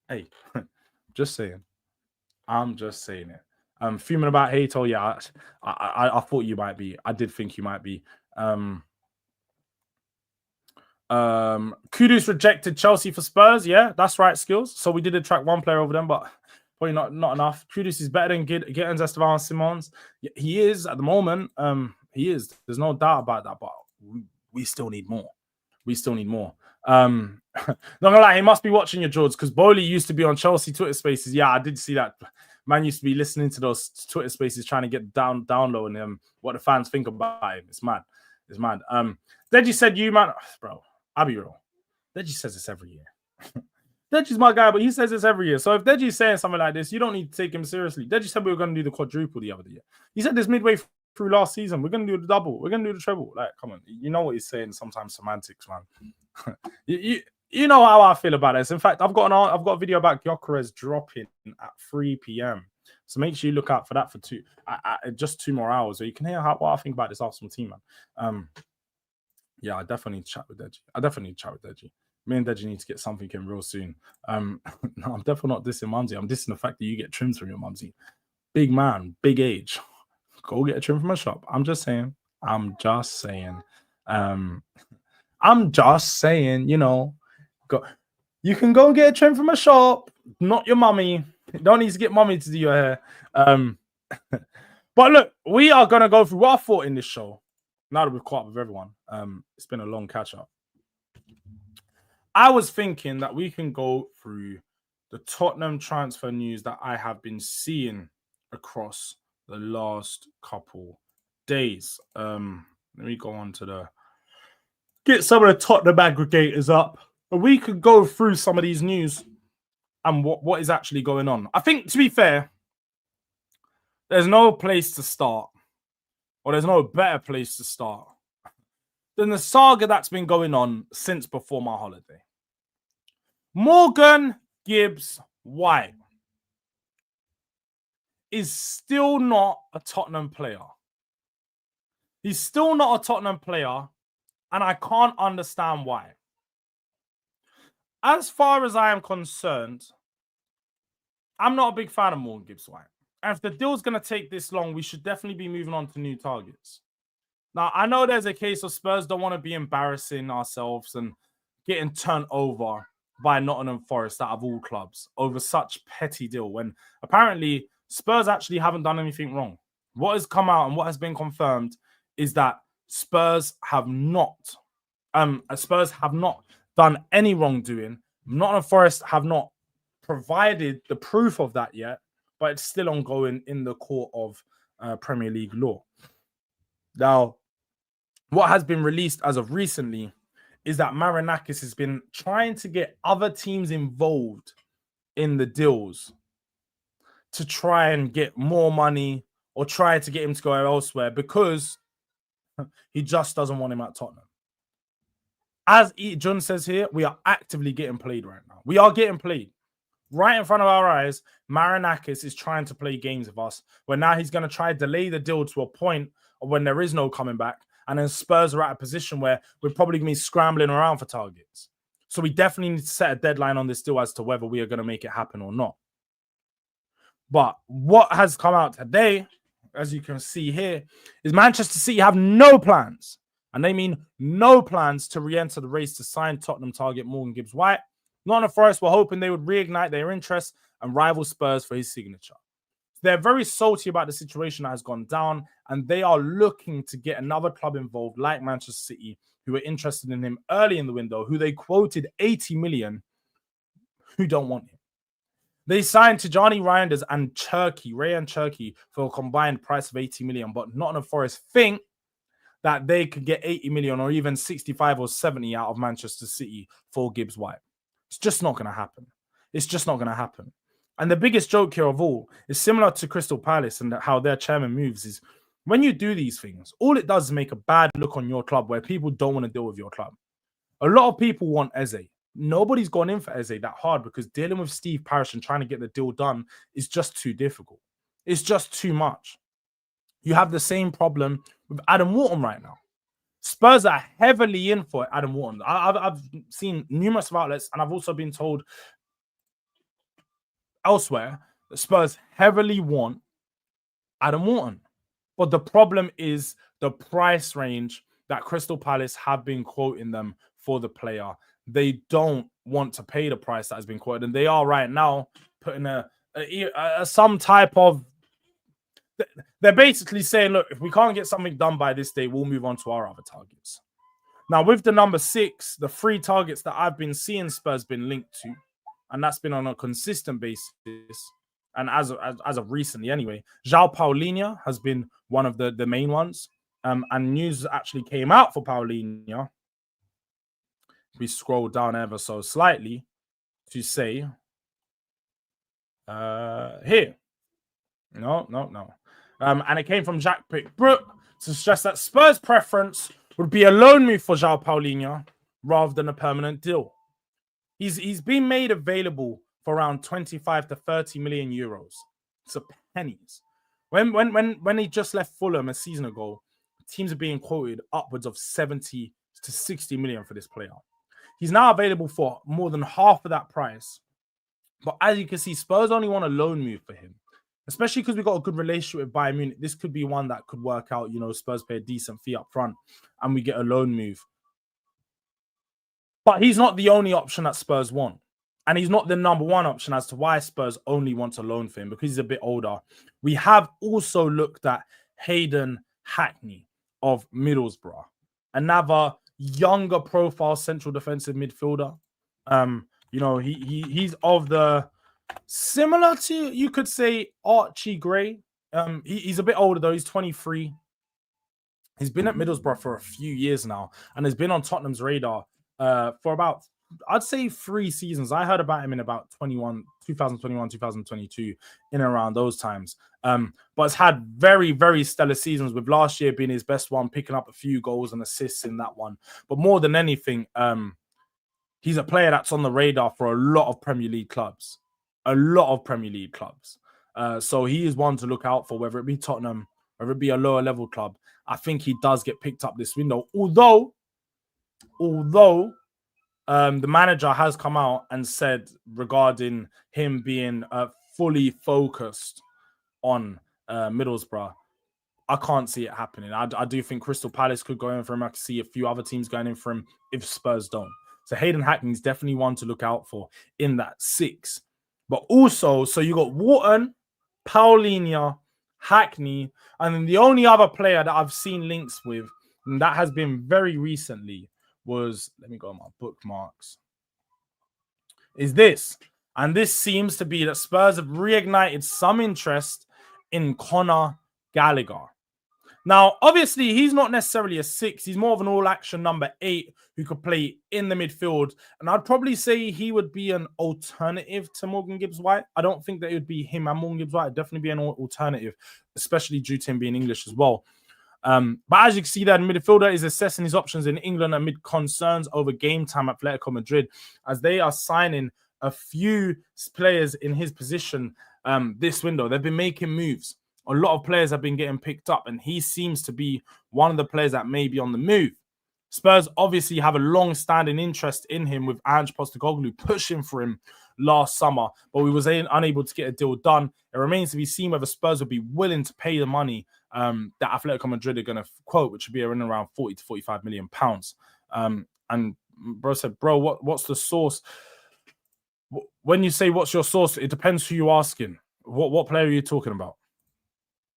Hey, just saying. I'm just saying it. Fuming about Hato, yeah, I thought you might be. I did think you might be. Kudus rejected Chelsea for Spurs. Yeah, that's right, Skills. So we did attract one player over them, but probably not enough. Kudus is better than Gittins, Esteban, Simons. Yeah, he is at the moment. He is. There's no doubt about that, but we still need more. We still need more. Not gonna lie, he must be watching your Jords because Bowley used to be on Chelsea Twitter Spaces. Yeah, I did see that. Man used to be listening to those Twitter Spaces, trying to get downloading him. What the fans think about him. It's mad. It's mad. Deji said, "You man, bro. I'll be real. Deji says this every year. Deji's my guy, but he says this every year. So if Deji's saying something like this, you don't need to take him seriously. Deji said we were going to do the quadruple the other year. He said this midway through last season. We're going to do the double. We're going to do the treble. Like, come on. You know what he's saying. Sometimes semantics, man. you know how I feel about this. In fact, I've got a video about Gyökeres dropping at 3 p.m. So make sure you look out for that for just 2 more hours, so you can hear what I think about this Arsenal team, man. Yeah, I definitely need to chat with Deji. Me and Deji need to get something in real soon. No, I'm definitely not dissing Mumsy. I'm dissing the fact that you get trims from your Mumsy. Big man, big age. Go get a trim from a shop. I'm just saying. You know, go. You can go get a trim from a shop, not your mummy. You don't need to get mummy to do your hair. But look, we are gonna go through what I thought in this show. Now that we've caught up with everyone, it's been a long catch up. I was thinking that we can go through the Tottenham transfer news that I have been seeing across the last couple days. Let me go on to get some of the Tottenham aggregators up. And we could go through some of these news and what is actually going on. I think, to be fair, there's no place to start, or there's no better place to start than the saga that's been going on since before my holiday. Morgan Gibbs White is still not a Tottenham player. He's still not a Tottenham player, and I can't understand why. As far as I am concerned, I'm not a big fan of Morgan Gibbs White. And if the deal's going to take this long, we should definitely be moving on to new targets. Now, I know there's a case of Spurs don't want to be embarrassing ourselves and getting turned over by Nottingham Forest out of all clubs over such petty deal when apparently Spurs actually haven't done anything wrong. What has come out and what has been confirmed is that Spurs have not done any wrongdoing. Nottingham Forest have not provided the proof of that yet, but it's still ongoing in the court of Premier League law. Now, what has been released as of recently is that Marinakis has been trying to get other teams involved in the deals to try and get more money or try to get him to go elsewhere because he just doesn't want him at Tottenham. As John says here, we are actively getting played right now. We are getting played. Right in front of our eyes, Marinakis is trying to play games with us, where now he's going to try to delay the deal to a point of when there is no coming back. And then Spurs are at a position where we're probably going to be scrambling around for targets. So we definitely need to set a deadline on this deal as to whether we are going to make it happen or not. But what has come out today, as you can see here, is Manchester City have no plans. And they mean no plans to re-enter the race to sign Tottenham target Morgan Gibbs-White. Nottingham Forest were hoping they would reignite their interest and rival Spurs for his signature. They're very salty about the situation that has gone down, and they are looking to get another club involved, like Manchester City, who were interested in him early in the window, who they quoted 80 million, who don't want him. They signed Tijani Reinders and Rayan Cherki for a combined price of 80 million, but Nottingham Forest think that they could get 80 million or even 65 or 70 out of Manchester City for Gibbs-White. It's just not going to happen. It's just not going to happen. And the biggest joke here of all is similar to Crystal Palace and how their chairman moves is when you do these things, all it does is make a bad look on your club where people don't want to deal with your club. A lot of people want Eze. Nobody's gone in for Eze that hard because dealing with Steve Parish and trying to get the deal done is just too difficult. It's just too much. You have the same problem with Adam Wharton right now. Spurs are heavily in for Adam Wharton. I've seen numerous outlets, and I've also been told elsewhere that Spurs heavily want Adam Wharton. But the problem is the price range that Crystal Palace have been quoting them for the player. They don't want to pay the price that has been quoted, and they are right now putting some type of. They're basically saying, look, if we can't get something done by this day, we'll move on to our other targets. Now, with the number 6, the 3 targets that I've been seeing Spurs been linked to, and that's been on a consistent basis, and as of recently anyway, João Paulinho has been one of the main ones. And news actually came out for Paulinho. We scroll down ever so slightly to say, here. No. And it came from Jack Pickbrook to stress that Spurs' preference would be a loan move for João Paulinho rather than a permanent deal. He's been made available for around 25 to 30 million euros. It's a pennies. When he just left Fulham a season ago, teams are being quoted upwards of 70 to 60 million for this player. He's now available for more than half of that price. But as you can see, Spurs only want a loan move for him. Especially because we've got a good relationship with Bayern Munich. This could be one that could work out. You know, Spurs pay a decent fee up front and we get a loan move. But he's not the only option that Spurs want. And he's not the number one option as to why Spurs only want a loan for him, because he's a bit older. We have also looked at Hayden Hackney of Middlesbrough, another younger profile central defensive midfielder. He's of the similar to, you could say, Archie Gray. He's a bit older though. He's 23. He's been at Middlesbrough for a few years now and has been on Tottenham's radar for about, I'd say, 3 seasons. I heard about him in about 2021, 2022, in and around those times. But has had very, very stellar seasons, with last year being his best one, picking up a few goals and assists in that one. But more than anything, he's a player that's on the radar for a lot of Premier League clubs. So he is one to look out for, whether it be Tottenham, whether it be a lower level club. I think he does get picked up this window. Although the manager has come out and said regarding him being fully focused on Middlesbrough, I can't see it happening. I do think Crystal Palace could go in for him. I can see a few other teams going in for him if Spurs don't. So Hayden Hackney is definitely one to look out for in that 6. But also, so you got Wharton, Paulinho, Hackney, and then the only other player that I've seen links with, and that has been very recently, was, let me go on my bookmarks. is this. And this seems to be that Spurs have reignited some interest in Conor Gallagher. Now, obviously, he's not necessarily a 6. He's more of an all-action number 8 who could play in the midfield. And I'd probably say he would be an alternative to Morgan Gibbs-White. I don't think that it would be him and Morgan Gibbs-White. It'd definitely be an alternative, especially due to him being English as well. But as you can see, that midfielder is assessing his options in England amid concerns over game time at Atletico Madrid, as they are signing a few players in his position this window. They've been making moves. A lot of players have been getting picked up, and he seems to be one of the players that may be on the move. Spurs obviously have a long-standing interest in him, with Ange Postecoglou pushing for him last summer, but we was unable to get a deal done. It remains to be seen whether Spurs would be willing to pay the money that Atletico Madrid are going to quote, which would be around 40 to 45 million pounds. And bro said, bro, what's the source? When you say what's your source, it depends who you're asking. What player are you talking about?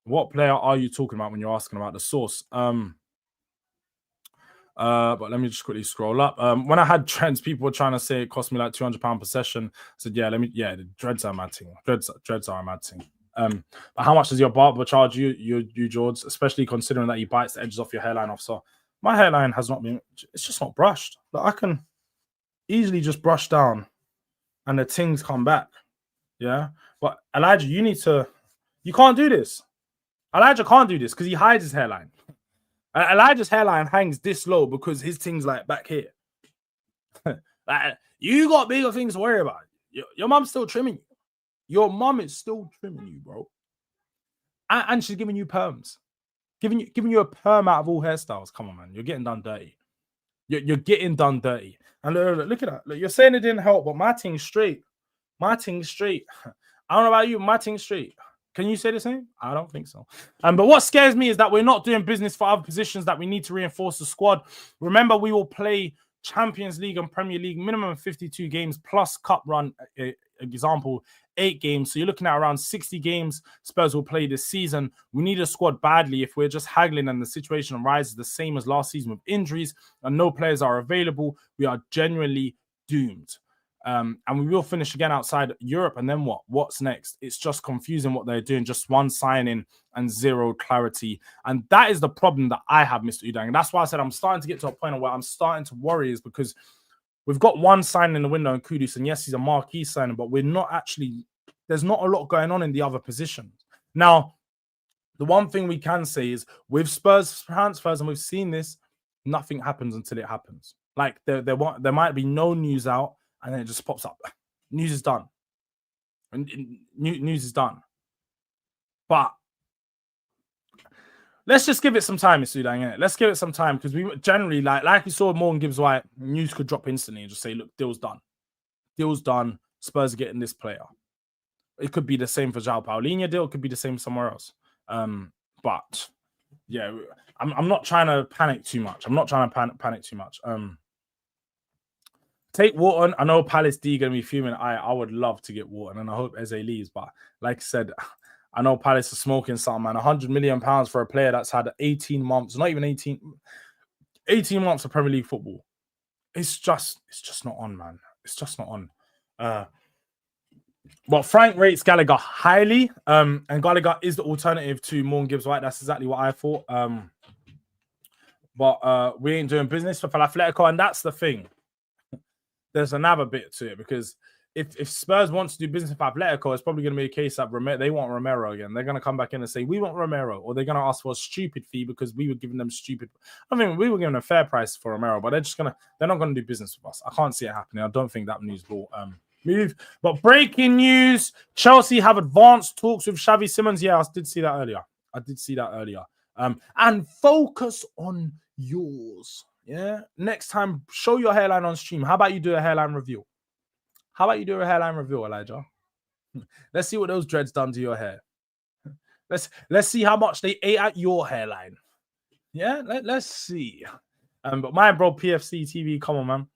What player are you talking about when you're asking about the source? But let me just quickly scroll up. When I had trends, people were trying to say it cost me like £200 per session. I said, the dreads are a mad thing. Dreads are a mad thing. But how much does your barber charge you, Jords? Especially considering that he bites the edges off your hairline off. So my hairline has not been, it's just not brushed. But I can easily just brush down and the things come back. Yeah. But Elijah, you can't do this. Elijah can't do this because he hides his hairline. Elijah's hairline hangs this low because his thing's like back here. Like, you got bigger things to worry about. Your mom's still trimming you. Your mom is still trimming you, bro. And she's giving you perms. Giving you a perm out of all hairstyles. Come on, man. You're getting done dirty. You're getting done dirty. And look at that. Look, you're saying it didn't help, but my thing's straight. My thing's straight. I don't know about you. My thing's straight. Can you say the same? I don't think so. But what scares me is that we're not doing business for other positions that we need to reinforce the squad. Remember, we will play Champions League and Premier League minimum 52 games plus cup run, example, 8 games. So you're looking at around 60 games Spurs will play this season. We need a squad badly. If we're just haggling and the situation arises the same as last season with injuries and no players are available, we are genuinely doomed. And we will finish again outside Europe. And then what? What's next? It's just confusing what they're doing. Just one signing and zero clarity. And that is the problem that I have, Mr. Udang. And that's why I said I'm starting to get to a point where I'm starting to worry, is because we've got one signing in the window in Kudus. And yes, he's a marquee signing, but we're not actually, there's not a lot going on in the other positions. Now, the one thing we can say is with Spurs transfers, and we've seen this, nothing happens until it happens. Like there might be no news out, and then it just pops up. News is done. And news is done. But let's just give it some time, Mr. Udang, innit? Let's give it some time, because we generally, like we saw with Morgan Gibbs-White, news could drop instantly and just say, look, deal's done. Deal's done. Spurs are getting this player. It could be the same for João Paulinho deal. It could be the same somewhere else. But yeah, I'm not trying to panic too much. Take Wharton. I know Palace D going to be fuming. I would love to get Wharton, and I hope Eze leaves. But like I said, I know Palace are smoking something, man. £100 million for a player that's had 18 months, not even 18 months of Premier League football. It's just not on, man. It's just not on. Well, Frank rates Gallagher highly, and Gallagher is the alternative to Morgan Gibbs-White. That's exactly what I thought. But we ain't doing business for Atletico, and that's the thing. There's another bit to it, because if Spurs want to do business with Atletico, it's probably going to be a case that they want Romero again. They're going to come back in and say, we want Romero, or they're going to ask for a stupid fee because we were giving them stupid. I mean, we were giving a fair price for Romero, but they're not going to do business with us. I can't see it happening. I don't think that news will move. But breaking news, Chelsea have advanced talks with Xavi Simons. Yeah, I did see that earlier. And focus on yours. Yeah. Next time, show your hairline on stream. How about you do a hairline review? Elijah? Let's see what those dreads done to your hair. Let's see how much they ate at your hairline. Yeah, let's see. But my bro, PFC TV, come on,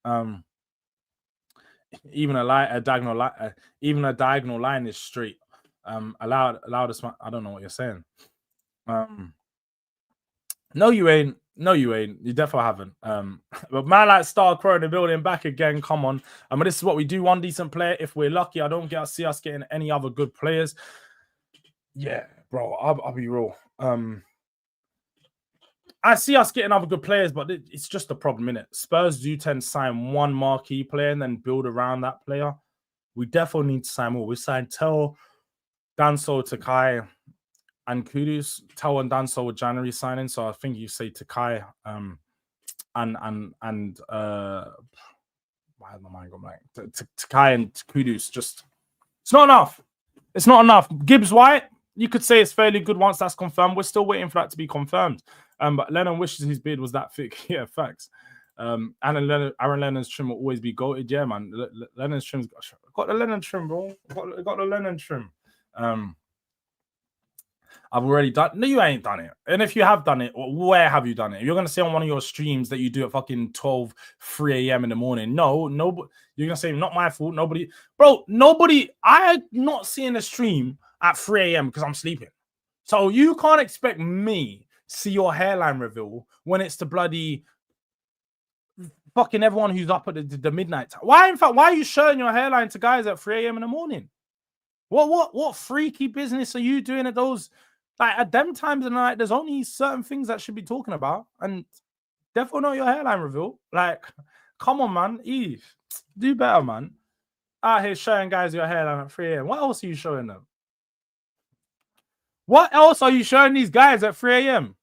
man. Even a diagonal line is straight. Allowed us. I don't know what you're saying. No, you ain't. No, you ain't. You definitely haven't. But man, like Star Crow in the building back again. Come on. I mean, this is what we do. One decent player. If we're lucky, I don't see us getting any other good players. Yeah, bro. I'll be real. I see us getting other good players, but it's just a problem, innit? Spurs do tend to sign one marquee player and then build around that player. We definitely need to sign more. We signed Tel, Danso, Takai, and Kudus. Tel and Danso were January signing, so I think you say Takai, and why has my mind gone blank? Takai and Kudus, just it's not enough. It's not enough. Gibbs White, you could say it's fairly good once that's confirmed. We're still waiting for that to be confirmed. But Lennon wishes his beard was that thick. Yeah, facts. Aaron Lennon's trim will always be goated. Yeah, man. Lennon's trim's got the Lennon trim, bro. Got the Lennon trim. I've already done. No, you ain't done it. And if you have done it, where have you done it? You're gonna say on one of your streams that you do at fucking 12, 3 a.m. in the morning. No, you're gonna say not my fault. Nobody. I'm not seeing a stream at 3 a.m. because I'm sleeping. So you can't expect me to see your hairline reveal when it's the bloody fucking everyone who's up at the midnight time. Why are you showing your hairline to guys at 3 a.m. in the morning? What freaky business are you doing at those? Like at them times of the night, there's only certain things that should be talking about, and definitely not your hairline reveal. Like, come on, man, Eve, do better, man. Out here showing guys your hairline at 3 a.m. What else are you showing them? What else are you showing these guys at 3 a.m.?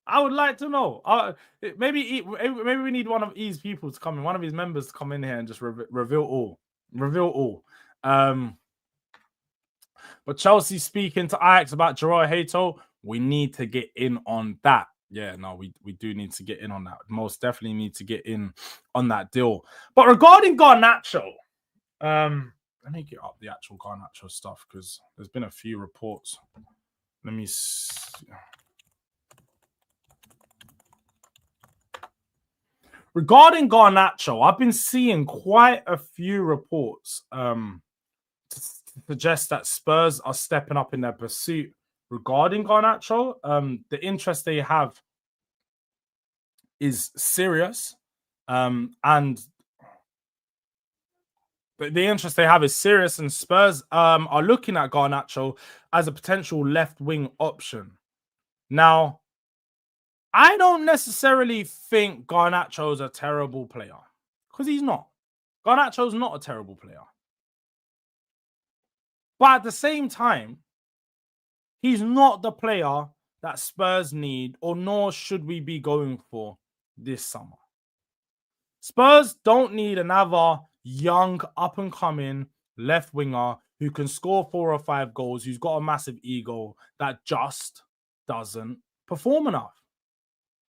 I would like to know. Maybe we need one of E's people to come in, one of his members to come in here and just reveal all. But Chelsea speaking to Ajax about Gerard Hato, we need to get in on that. Yeah, no, we do need to get in on that. Most definitely need to get in on that deal. But regarding Garnacho, let me get up the actual Garnacho stuff because there's been a few reports. Let me see. Regarding Garnacho, I've been seeing quite a few reports to suggest that Spurs are stepping up in their pursuit regarding Garnacho. The interest they have is serious, and the interest they have is serious, and Spurs are looking at Garnacho as a potential left wing option. Now, I don't necessarily think Garnacho's a terrible player because he's not. Garnacho's not a terrible player. But at the same time, he's not the player that Spurs need, or nor should we be going for this summer. Spurs don't need another young, up-and-coming left winger who can score 4 or 5 goals, who's got a massive ego that just doesn't perform enough.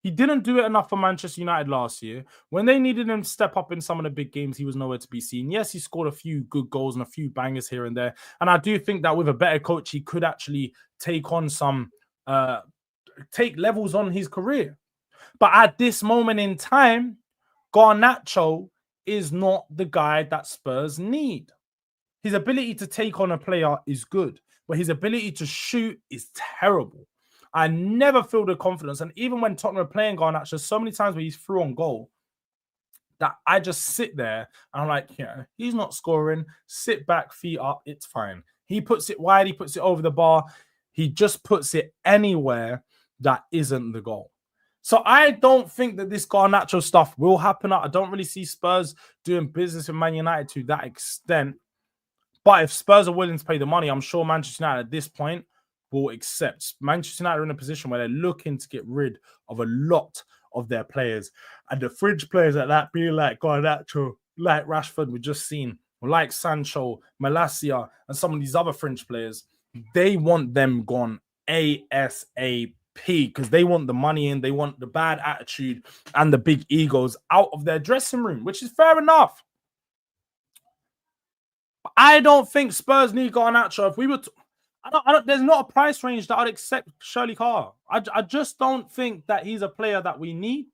He didn't do it enough for Manchester United last year. When they needed him to step up in some of the big games, he was nowhere to be seen. Yes, he scored a few good goals and a few bangers here and there. And I do think that with a better coach, he could actually take on take levels on his career. But at this moment in time, Garnacho is not the guy that Spurs need. His ability to take on a player is good, but his ability to shoot is terrible. I never feel the confidence. And even when Tottenham are playing Garnacho, so many times where he's through on goal, that I just sit there and I'm like, yeah, he's not scoring. Sit back, feet up, it's fine. He puts it wide, he puts it over the bar. He just puts it anywhere that isn't the goal. So I don't think that this Garnacho stuff will happen. I don't really see Spurs doing business with Man United to that extent. But if Spurs are willing to pay the money, I'm sure Manchester United at this point will accept. Manchester United are in a position where they're looking to get rid of a lot of their players. And the fringe players like that, being like Garnacho, like Rashford, we've just seen, like Sancho, Malacia, and some of these other fringe players, they want them gone ASAP because they want the money in, they want the bad attitude and the big egos out of their dressing room, which is fair enough. I don't think Spurs need Garnacho. If we were there's not a price range that I'd accept Shirley Carr. I just don't think that he's a player that we need.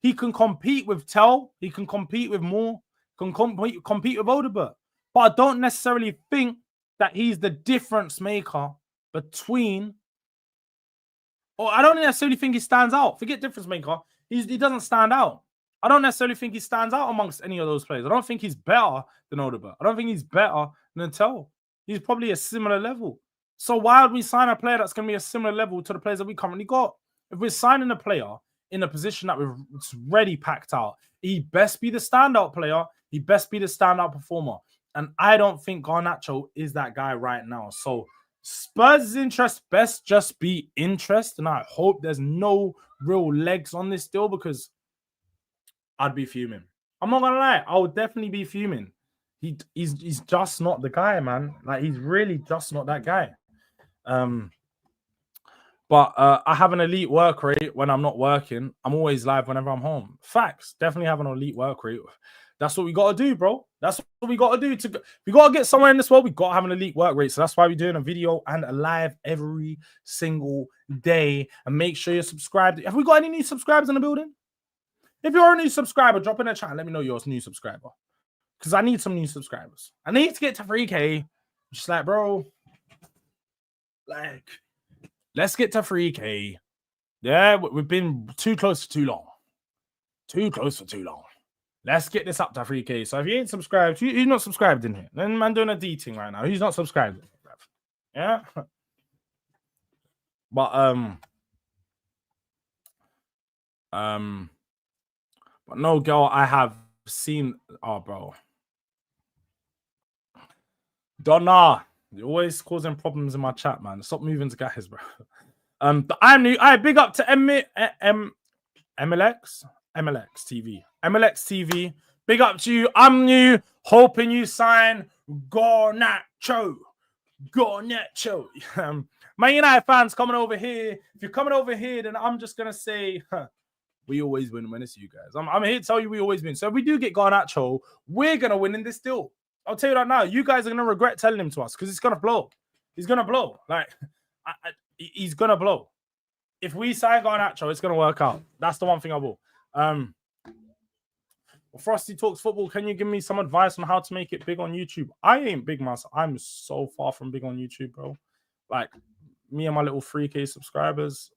He can compete with Tel. He can compete with Moore. Can compete with Odegaard. But I don't necessarily think that he's the difference maker between, or I don't necessarily think he stands out. Forget difference maker. He doesn't stand out. I don't necessarily think he stands out amongst any of those players. I don't think he's better than Odegaard. I don't think he's better than Tell. He's probably a similar level. So why would we sign a player that's going to be a similar level to the players that we currently got? If we're signing a player in a position that we're ready packed out, he best be the standout player. He best be the standout performer. And I don't think Garnacho is that guy right now. So Spurs' interest best just be interest. And I hope there's no real legs on this deal because I'd be fuming. I'm not going to lie. I would definitely be fuming. He's just not the guy, man. Like, he's really just not that guy. But I have an elite work rate when I'm not working. I'm always live whenever I'm home. Facts. Definitely have an elite work rate. That's what we got to do, bro. That's what we got to do. We got to get somewhere in this world. We got to have an elite work rate. So that's why we're doing a video and a live every single day. And make sure you're subscribed. Have we got any new subscribers in the building? If you're a new subscriber, drop in the chat and let me know you're a new subscriber. Because I need some new subscribers. I need to get to 3K. Just like, bro, like, let's get to 3K. Yeah, we've been too close for too long. Too close for too long. Let's get this up to 3K. So if you ain't subscribed, you're not subscribed in here. Then man doing a D thing right now. He's not subscribed. Yeah. But no, girl, I have seen. Oh, bro. Donna, you're always causing problems in my chat, man. Stop moving to guys, bro. I'm new. I big up to MLX TV. MLX TV. Big up to you. I'm new. Hoping you sign Garnacho. Man United fans coming over here. If you're coming over here, then I'm just gonna say, we always win when it's you guys. I'm here to tell you we always win. So if we do get Garnacho, we're gonna win in this deal. I'll tell you that now. You guys are gonna regret telling him to us because it's gonna blow. He's gonna blow. Like, he's gonna blow. If we sign Garnacho, it's gonna work out. That's the one thing I will. Frosty Talks Football. Can you give me some advice on how to make it big on YouTube? I ain't big myself. I'm so far from big on YouTube, bro. Like, me and my little 3K subscribers,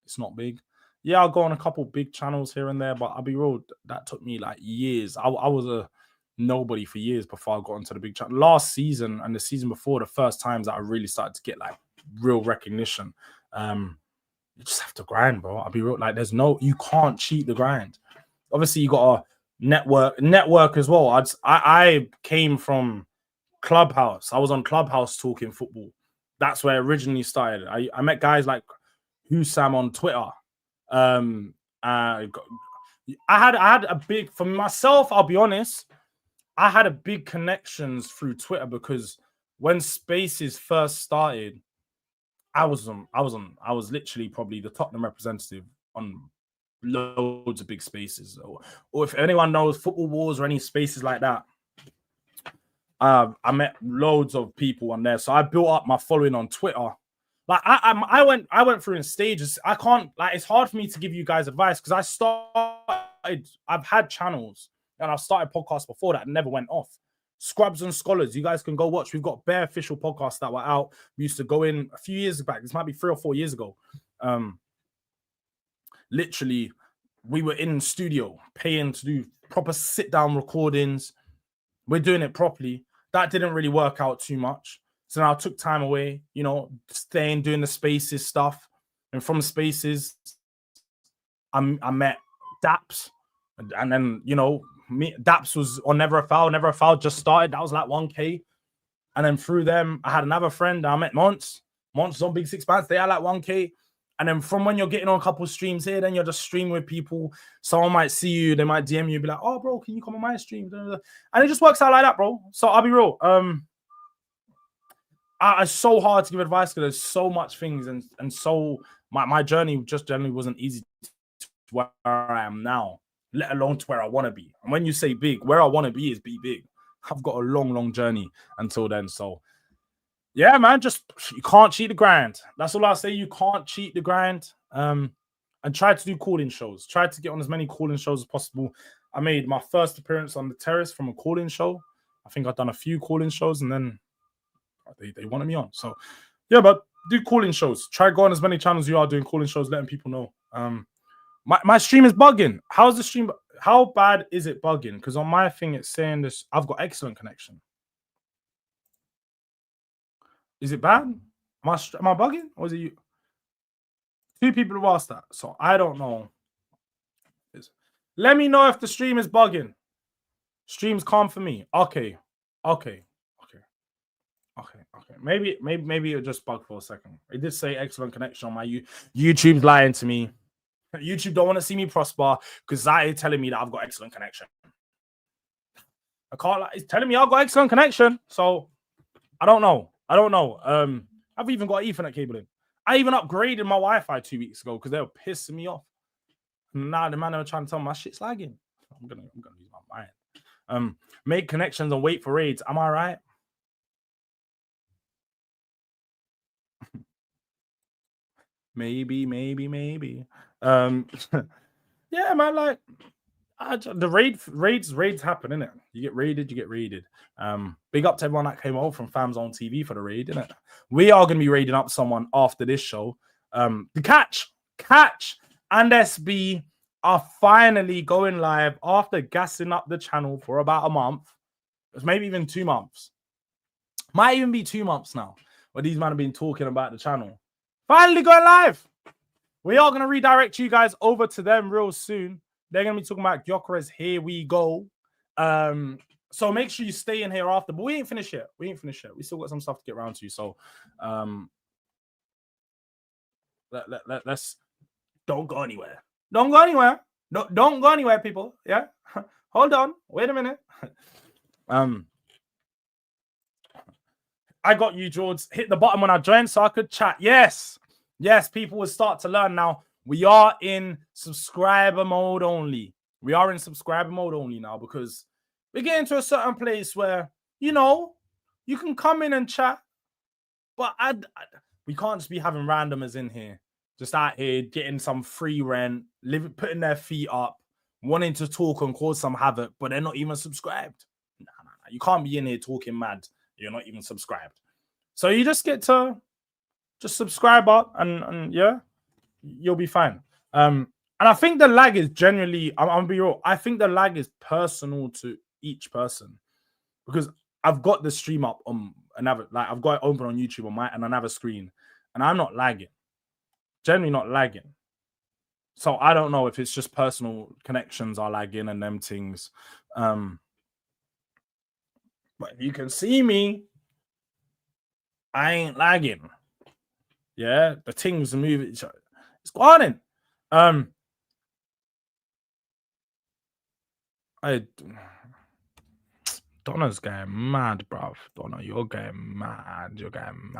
it's not big. Yeah, I'll go on a couple big channels here and there, but I'll be real, that took me like years. I was a nobody for years before I got into the big channel. Last season and the season before, the first times that I really started to get like real recognition. You just have to grind, bro. I'll be real. Like, you can't cheat the grind. Obviously, you got to network as well. I came from Clubhouse. I was on Clubhouse talking football. That's where it originally started. I met guys like Husam on Twitter. I had a big, for myself, I'll be honest, I had a big connections through Twitter because when Spaces first started, I was literally probably the Tottenham representative on loads of big spaces. Or if anyone knows Football Wars or any spaces like that, I met loads of people on there. So I built up my following on Twitter. Like, I went through in stages. I can't, like, it's hard for me to give you guys advice because I've had channels and I've started podcasts before that never went off. Scrubs and Scholars, you guys can go watch. We've got bare official podcasts that were out. We used to go in a few years back. This might be 3 or 4 years ago. Literally, we were in studio paying to do proper sit-down recordings. We're doing it properly. That didn't really work out too much. So now I took time away, staying, doing the Spaces stuff. And from Spaces, I met Daps. And then, Daps was on Never a Foul. Never a Foul just started. That was like 1K. And then through them, I had another friend. I met Monts. Monts on Big Six Bands. They had like 1K. And then from when you're getting on a couple of streams here, then you're just streaming with people. Someone might see you. They might DM you, be like, oh, bro, can you come on my stream? And it just works out like that, bro. So I'll be real. It's so hard to give advice because there's so much things. And so my journey just generally wasn't easy to where I am now, let alone to where I want to be. And when you say big, where I want to be is be big. I've got a long, long journey until then. So, yeah, man, you can't cheat the grind. That's all I'll say. You can't cheat the grind. And try to do call-in shows. Try to get on as many call-in shows as possible. I made my first appearance on the terrace from a call-in show. I think I've done a few call-in shows, and then They wanted me on. So yeah, but do calling shows. Try go on as many channels you are doing calling shows, letting people know. My stream is bugging. How's the stream? How bad is it bugging? Because on my thing it's saying this. I've got excellent connection. Is it bad? Am I bugging? Or is it you? 2 people have asked that, so I don't know. Let me know if the stream is bugging. Stream's calm for me. Okay. Maybe it'll just bug for a second. It did say excellent connection on my YouTube's lying to me. YouTube don't want to see me prosper because Saeed telling me that I've got excellent connection. I can't. It's telling me I've got excellent connection, so I don't know. I've even got Ethernet cable in. I even upgraded my Wi-Fi 2 weeks ago because they were pissing me off. Now the man are trying to tell me my shit's lagging. I'm gonna lose my mind. Make connections and wait for raids. Am I right? maybe. Yeah, man. Like the raids happen, innit? You get raided. Big up to everyone that came over from Fams on TV for the raid, innit? We are gonna be raiding up someone after this show. The Catch and SB are finally going live after gassing up the channel for about a month. It's maybe even 2 months. Might even be 2 months now. But these men have been talking about the channel. Finally going live. We are going to redirect you guys over to them real soon. They're going to be talking about Gyökeres. Here we go. So make sure you stay in here after. But we ain't finished yet. We still got some stuff to get around to. So let's don't go anywhere. Don't go anywhere. No, don't go anywhere, people. Yeah. Hold on. Wait a minute. I got you, Jords. Hit the button when I joined so I could chat. Yes, people will start to learn now. We are in subscriber mode only. Now because we're getting to a certain place where, you can come in and chat, but we can't just be having randomers in here, just out here getting some free rent, putting their feet up, wanting to talk and cause some havoc, but they're not even subscribed. Nah. You can't be in here talking mad. You're not even subscribed. So you just get to just subscribe up and yeah, you'll be fine. And I think the lag is generally, I'm gonna be real, I think the lag is personal to each person because I've got the stream up on another, like I've got it open on YouTube on another screen and I'm not lagging. Generally not lagging. So I don't know if it's just personal connections are lagging and them things. But you can see me. I ain't lagging. Yeah, the things are moving. It's going in. Donna's getting mad, bruv. Donna, you're getting mad. You're getting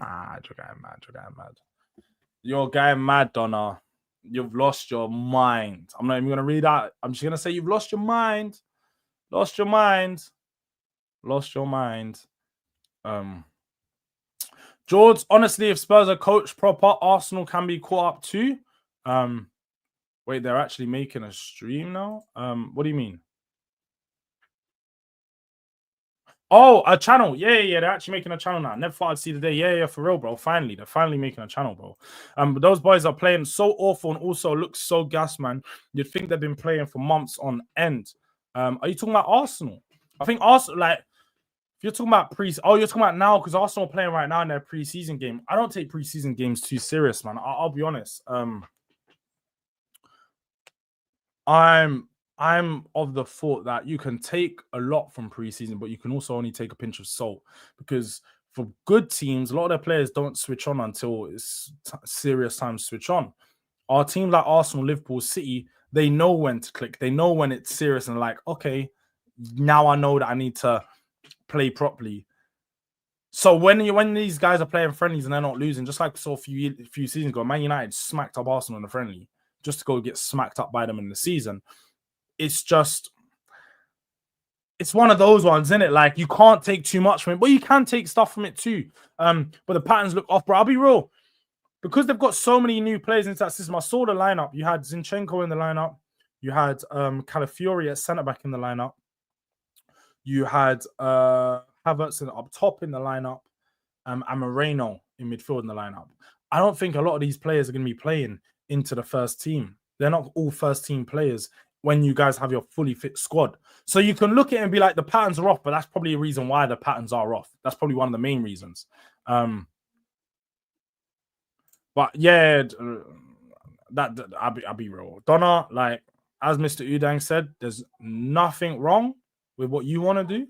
mad, Donna. You've lost your mind. I'm not even going to read out. I'm just going to say you've lost your mind. Jords, honestly, if Spurs are coached proper, Arsenal can be caught up too. Wait, they're actually making a stream now? What do you mean? Oh, a channel. Yeah. They're actually making a channel now. Never thought I'd see the day. Yeah, for real, bro. Finally, they're finally making a channel, bro. But those boys are playing so awful and also look so gas, man. You'd think they've been playing for months on end. Are you talking about Arsenal? I think Arsenal, like, if you're talking about you're talking about now because Arsenal are playing right now in their preseason game. I don't take preseason games too serious, man. I'll be honest. I'm of the thought that you can take a lot from preseason, but you can also only take a pinch of salt because for good teams, a lot of their players don't switch on until it's serious time to switch on. Our teams like Arsenal, Liverpool, City, they know when to click. They know when it's serious and like, okay, now I know that I need to play properly. So when these guys are playing friendlies and they're not losing, just like we saw a few seasons ago, Man United smacked up Arsenal in the friendly just to go get smacked up by them in the season. It's one of those ones, isn't it? Like you can't take too much from it, but you can take stuff from it too. But the patterns look off, bro. I'll be real. Because they've got so many new players into that system. I saw the lineup. You had Zinchenko in the lineup. You had Calafiori at centre-back in the lineup. You had Havertz up top in the lineup. and Moreno in midfield in the lineup. I don't think a lot of these players are going to be playing into the first team. They're not all first team players when you guys have your fully fit squad. So you can look at it and be like, the patterns are off, but that's probably a reason why the patterns are off. That's probably one of the main reasons. But yeah, that I'll be real. Donna, like, as Mr. Udang said, there's nothing wrong with what you want to do.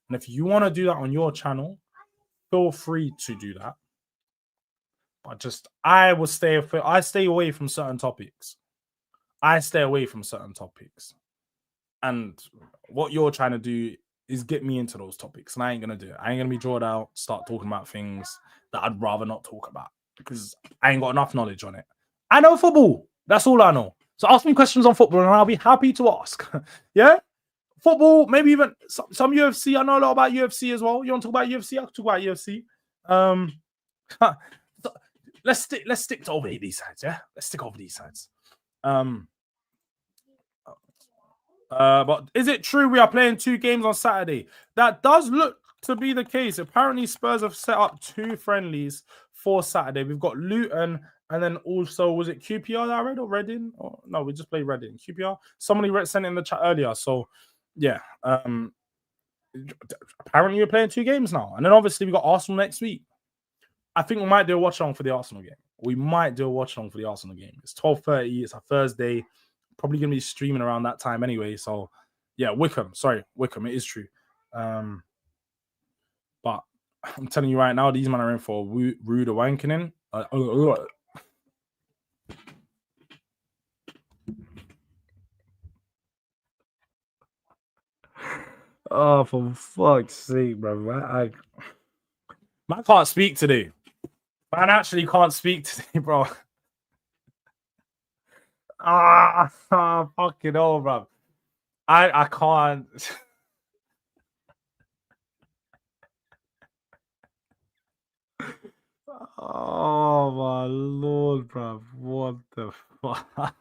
And if you want to do that on your channel, feel free to do that. But just, I stay away from certain topics. And what you're trying to do is get me into those topics. And I ain't going to do it. I ain't going to be drawn out, start talking about things that I'd rather not talk about because I ain't got enough knowledge on it. I know football. That's all I know. So ask me questions on football and I'll be happy to ask. Yeah? Football, maybe even some UFC. I know a lot about UFC as well. You want to talk about UFC? I'll talk about UFC. Let's stick to over these sides, yeah? Let's stick over these sides. But is it true we are playing 2 games on Saturday? That does look to be the case. Apparently, Spurs have set up 2 friendlies for Saturday. We've got Luton, and then also, was it QPR that I read or Reading? Oh, no, we just played Reading. QPR? Somebody sent it in the chat earlier. So, yeah. Apparently, we're playing 2 games now. And then, obviously, we got Arsenal next week. I think we might do a watch-along for the Arsenal game. It's 12:30. It's a Thursday. Probably going to be streaming around that time anyway. So, yeah, Wickham. It is true. But I'm telling you right now, these men are in for rude awakening. Oh, for fuck's sake, bro. I can't speak today. Man actually can't speak today, bro. Fucking hell, bro. I can't. Oh my lord, bro. What the fuck?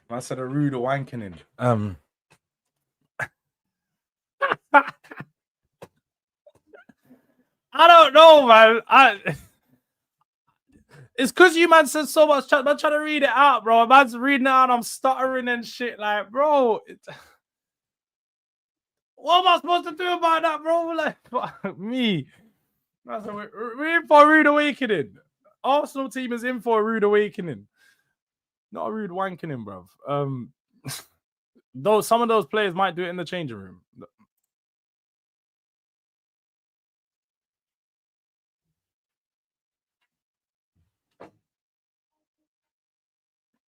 I said a rude awakening. I don't know, man. It's because you, man, said so much. I'm trying to read it out, bro. Man's reading it out and I'm stuttering and shit. Like, bro, what am I supposed to do about that, bro? Like, fuck me. We're in for a rude awakening. Arsenal team is in for a rude awakening. Not a rude wankening, bro. Though some of those players might do it in the changing room.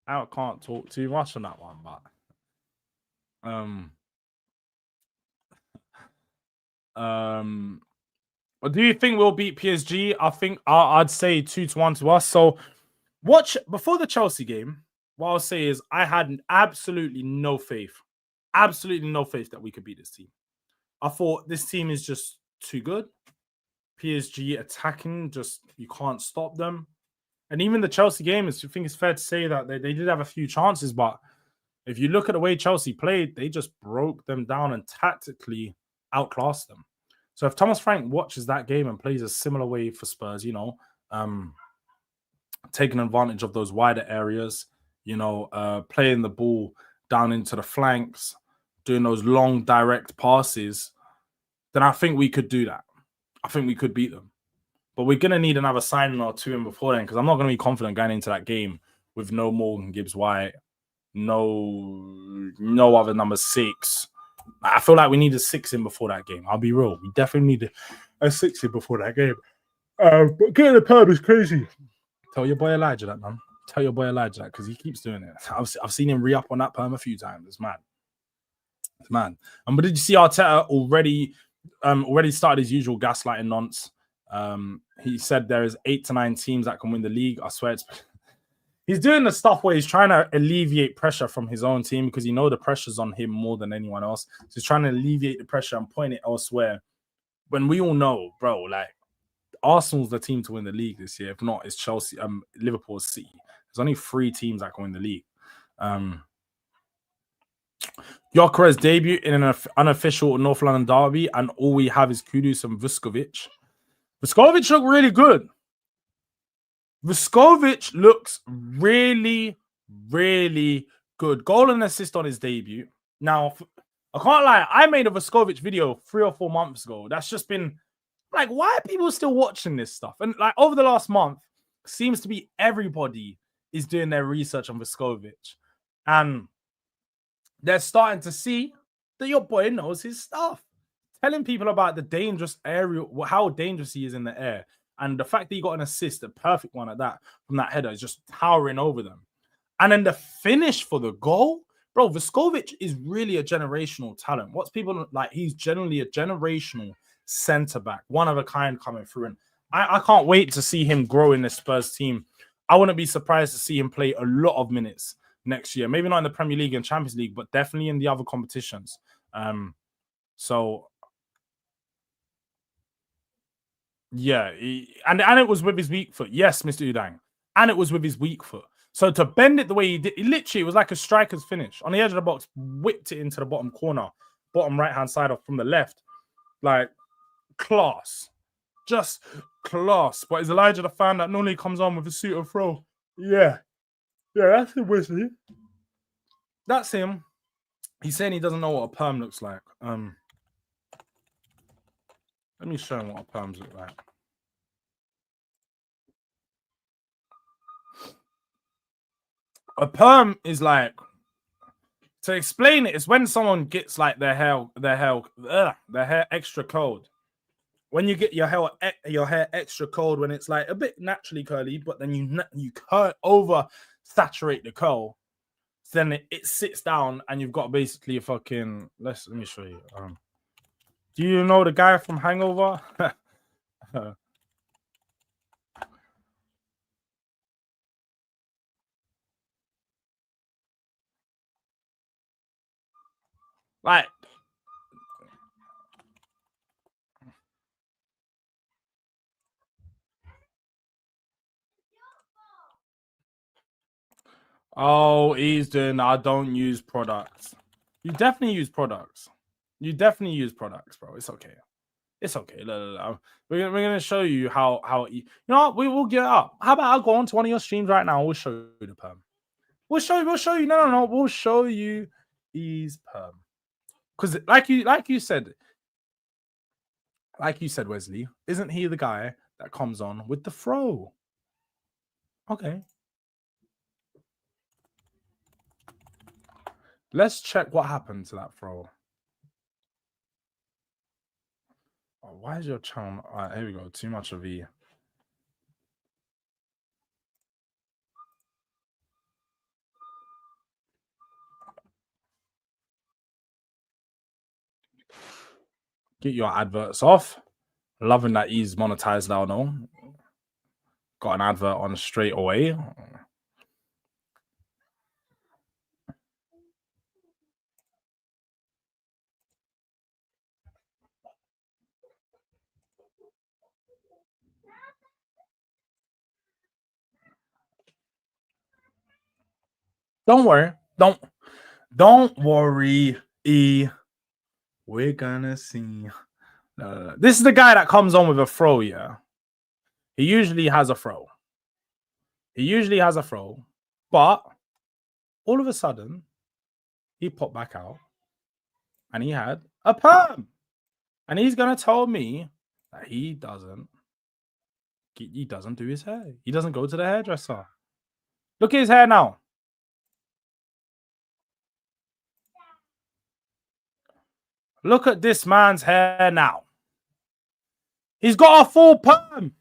I can't talk too much on that one, but do you think we'll beat PSG? I think I'd say 2-1 to us. So watch before the Chelsea game. What I'll say is I had absolutely no faith that we could beat this team. I thought this team is just too good. PSG attacking, just you can't stop them. And even the Chelsea game, I think it's fair to say that they did have a few chances, but if you look at the way Chelsea played, they just broke them down and tactically outclassed them. So if Thomas Frank watches that game and plays a similar way for Spurs, taking advantage of those wider areas, playing the ball down into the flanks, doing those long direct passes, then I think we could do that. I think we could beat them. But we're going to need another signing or 2 in before then because I'm not going to be confident going into that game with no Morgan Gibbs-White, no other number 6. I feel like we need a 6 in before that game. I'll be real. We definitely need a 6 in before that game. But getting a perm is crazy. Tell your boy Elijah that, man. Tell your boy Elijah that because he keeps doing it. I've seen him re-up on that perm a few times. It's mad. But did you see Arteta already started his usual gaslighting nonce? He said there is 8 to 9 teams that can win the league. I swear he's doing the stuff where he's trying to alleviate pressure from his own team because the pressure's on him more than anyone else. So he's trying to alleviate the pressure and point it elsewhere. When we all know, bro, like Arsenal's the team to win the league this year. If not, it's Chelsea, Liverpool, City. There's only 3 teams that can win the league. Gyökeres debut in an unofficial North London derby, and all we have is Kudus and Vuskovic. Vuskovic looked really good. Vuskovic looks really, really good. Goal and assist on his debut. Now, I can't lie. I made a Vuskovic video 3 or 4 months ago. That's just been like, why are people still watching this stuff? And like over the last month, seems to be everybody is doing their research on Vuskovic. And they're starting to see that your boy knows his stuff. Telling people about the dangerous area, how dangerous he is in the air. And the fact that he got an assist, a perfect one at that, from that header, is just towering over them. And then the finish for the goal, bro, Vuskovic is really a generational talent. What's people like? He's generally a generational centre-back, one of a kind coming through. And I can't wait to see him grow in this Spurs team. I wouldn't be surprised to see him play a lot of minutes next year. Maybe not in the Premier League and Champions League, but definitely in the other competitions. So yeah, and it was with his weak foot. Yes, Mr. Udang. And it was with his weak foot. So to bend it the way he did, it was like a striker's finish. On the edge of the box, whipped it into the bottom corner, bottom right-hand side off from the left. Like, class. Just class. But is Elijah the fan that normally comes on with a suit and throw? Yeah. Yeah, that's him, Wesley. That's him. He's saying he doesn't know what a perm looks like. Let me show him what a perms look like. A perm is like, to explain it, it's when someone gets like their hair extra cold. When you get your hair extra cold, when it's like a bit naturally curly, but then you over saturate the curl, then it sits down and you've got basically a fucking. Let me show you. Do you know the guy from Hangover? Like, oh, he's doing. I don't use products. You definitely use products. You definitely use products, bro. It's okay. It's okay. We're gonna show you how you know what? We will get up. How about I'll go on to one of your streams right now? We'll show you the perm. We'll show you. No. We'll show you his perm. Because like you said, Wesley, isn't he the guy that comes on with the throw? Okay. Let's check what happened to that throw. Oh, why is your channel? All right, here we go. Too much of E. Get your adverts off. Loving that he's monetized now, no? Got an advert on straight away. Don't worry. Don't worry, E. We're gonna see. This is the guy that comes on with a throw, yeah. He usually has a throw. But all of a sudden, he popped back out and he had a perm. And he's gonna tell me that he doesn't do his hair. He doesn't go to the hairdresser. Look at his hair now. Look at this man's hair now. He's got a full perm.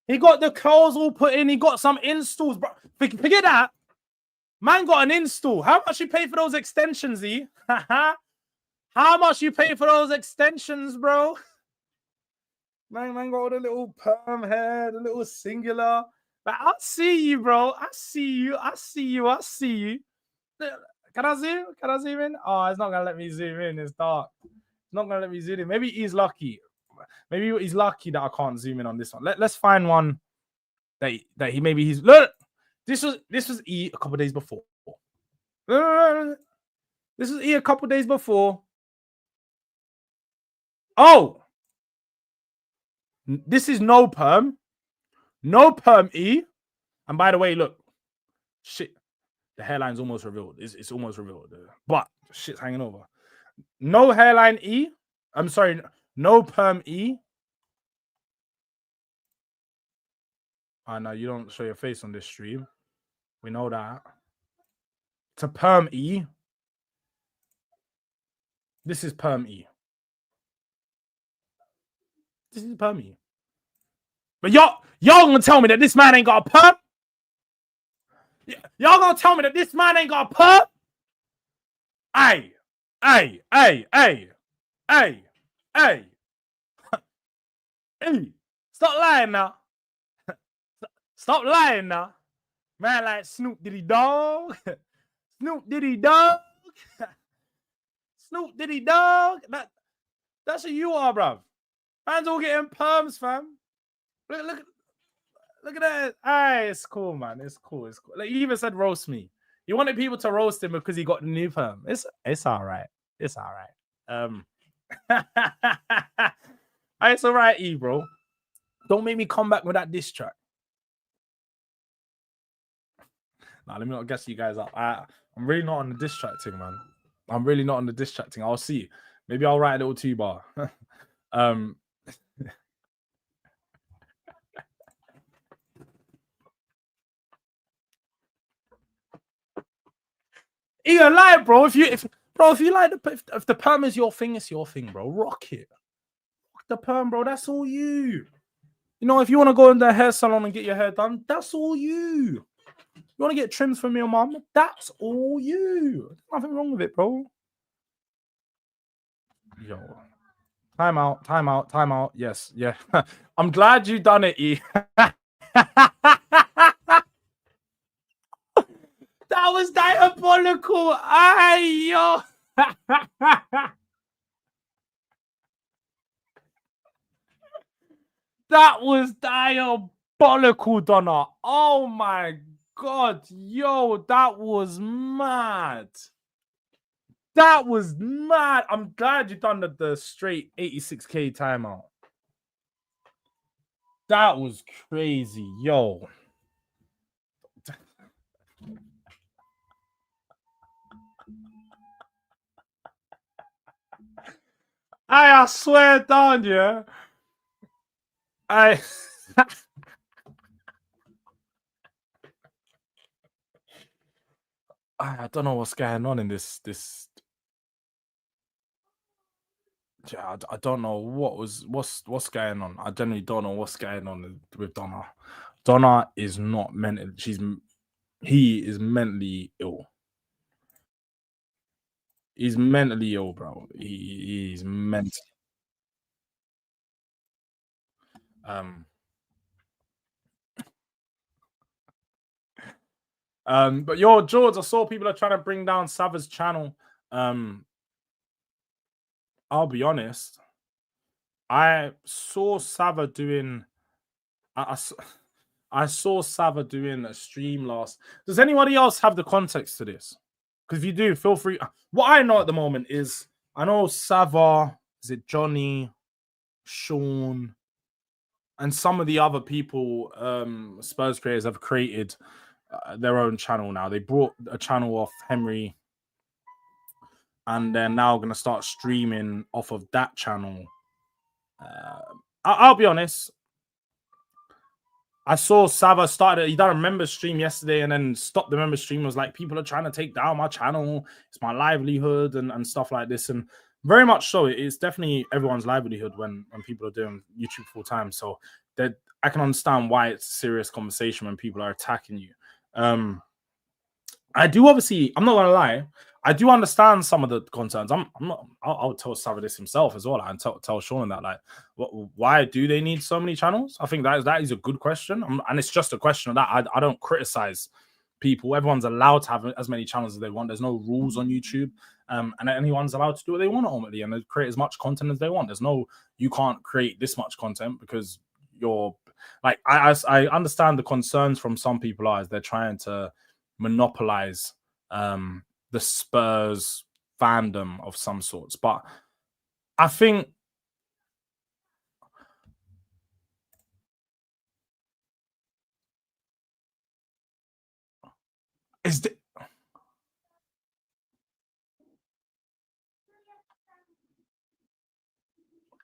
He got the curls all put in. He got some installs, bro. Forget that. Man got an install. How much you pay for those extensions, E? How much you pay for those extensions, bro? Man got all the little perm hair, the little singular. Like, I see you, bro. I see you. Can I zoom in? Oh, it's not gonna let me zoom in. It's dark. It's not gonna let me zoom in. Maybe he's lucky. Maybe he's lucky that I can't zoom in on this one. Let's find one that he maybe he's look. This was E a couple of days before. This was E a couple days before. Oh, this is no perm. No perm E. And by the way, look, shit, the hairline's almost revealed. It's almost revealed. But shit's hanging over. No hairline E. I'm sorry, no perm E. I know you don't show your face on this stream. We know that. To perm E. This is perm E. This is perm E. But y'all gonna tell me that this man ain't got a perm? Y'all gonna tell me that this man ain't got a perm? Hey. Stop lying now. Stop lying now. Man like Snoop Diddy Dog. Snoop Diddy Dog. Snoop Diddy Dog. That's who you are, bruv. Man's all getting perms, fam. Look at that. Hey, it's cool, man. It's cool. Like, he even said roast me. He wanted people to roast him because he got the new perm. It's all right. It's all right. It's all right, E, bro. Don't make me come back with that diss track. Nah, let me not guess you guys up. I'm really not on the diss track thing, man. I'm really not on the diss track thing. I'll see. Maybe I'll write a little 2-bar. You gonna lie, bro. If you like if the perm is your thing, it's your thing, bro. Rock it. Rock the perm, bro. That's all you. You know, if you want to go in the hair salon and get your hair done, that's all you. You want to get trims from your mum, that's all you. There's nothing wrong with it, bro. Yo. Time out. Yes, yeah. I'm glad you done it, E. That was diabolical. Ay, yo. That was diabolical, Donna. Oh my God. Yo, that was mad. That was mad. I'm glad you done the straight 86k timeout. That was crazy. Yo. I swear down, yeah. I don't know what's going on in this. Yeah, I don't know what's going on. I generally don't know what's going on with Donna. Donna is not mental. He is mentally ill. He's mentally ill, bro. He's mentally. But yo, Jords, I saw people are trying to bring down Sava's channel. I'll be honest. I saw Sava doing. I saw Sava doing a stream last. Does anybody else have the context to this? Because if you do, feel free. What I know at the moment is I know Sava, is it Johnny, Sean, and some of the other people, Spurs creators have created their own channel now. They brought a channel off Henry, and they're now going to start streaming off of that channel. I'll be honest. I saw Sava started. He done a member stream yesterday and then stopped the member stream. It was like, people are trying to take down my channel. It's my livelihood and stuff like this. And very much so. It's definitely everyone's livelihood when people are doing YouTube full time. So that I can understand why it's a serious conversation when people are attacking you. I do obviously. I'm not gonna lie. I do understand some of the concerns. I'll tell Sava this himself as well, and tell Sean that, like, why do they need so many channels? I think that is a good question, and it's just a question of that. I don't criticize people. Everyone's allowed to have as many channels as they want. There's no rules on YouTube, and anyone's allowed to do what they want ultimately, and they create as much content as they want. There's no, you can't create this much content because you're like, I understand the concerns from some people are, as they're trying to monopolize the Spurs fandom of some sorts. But I think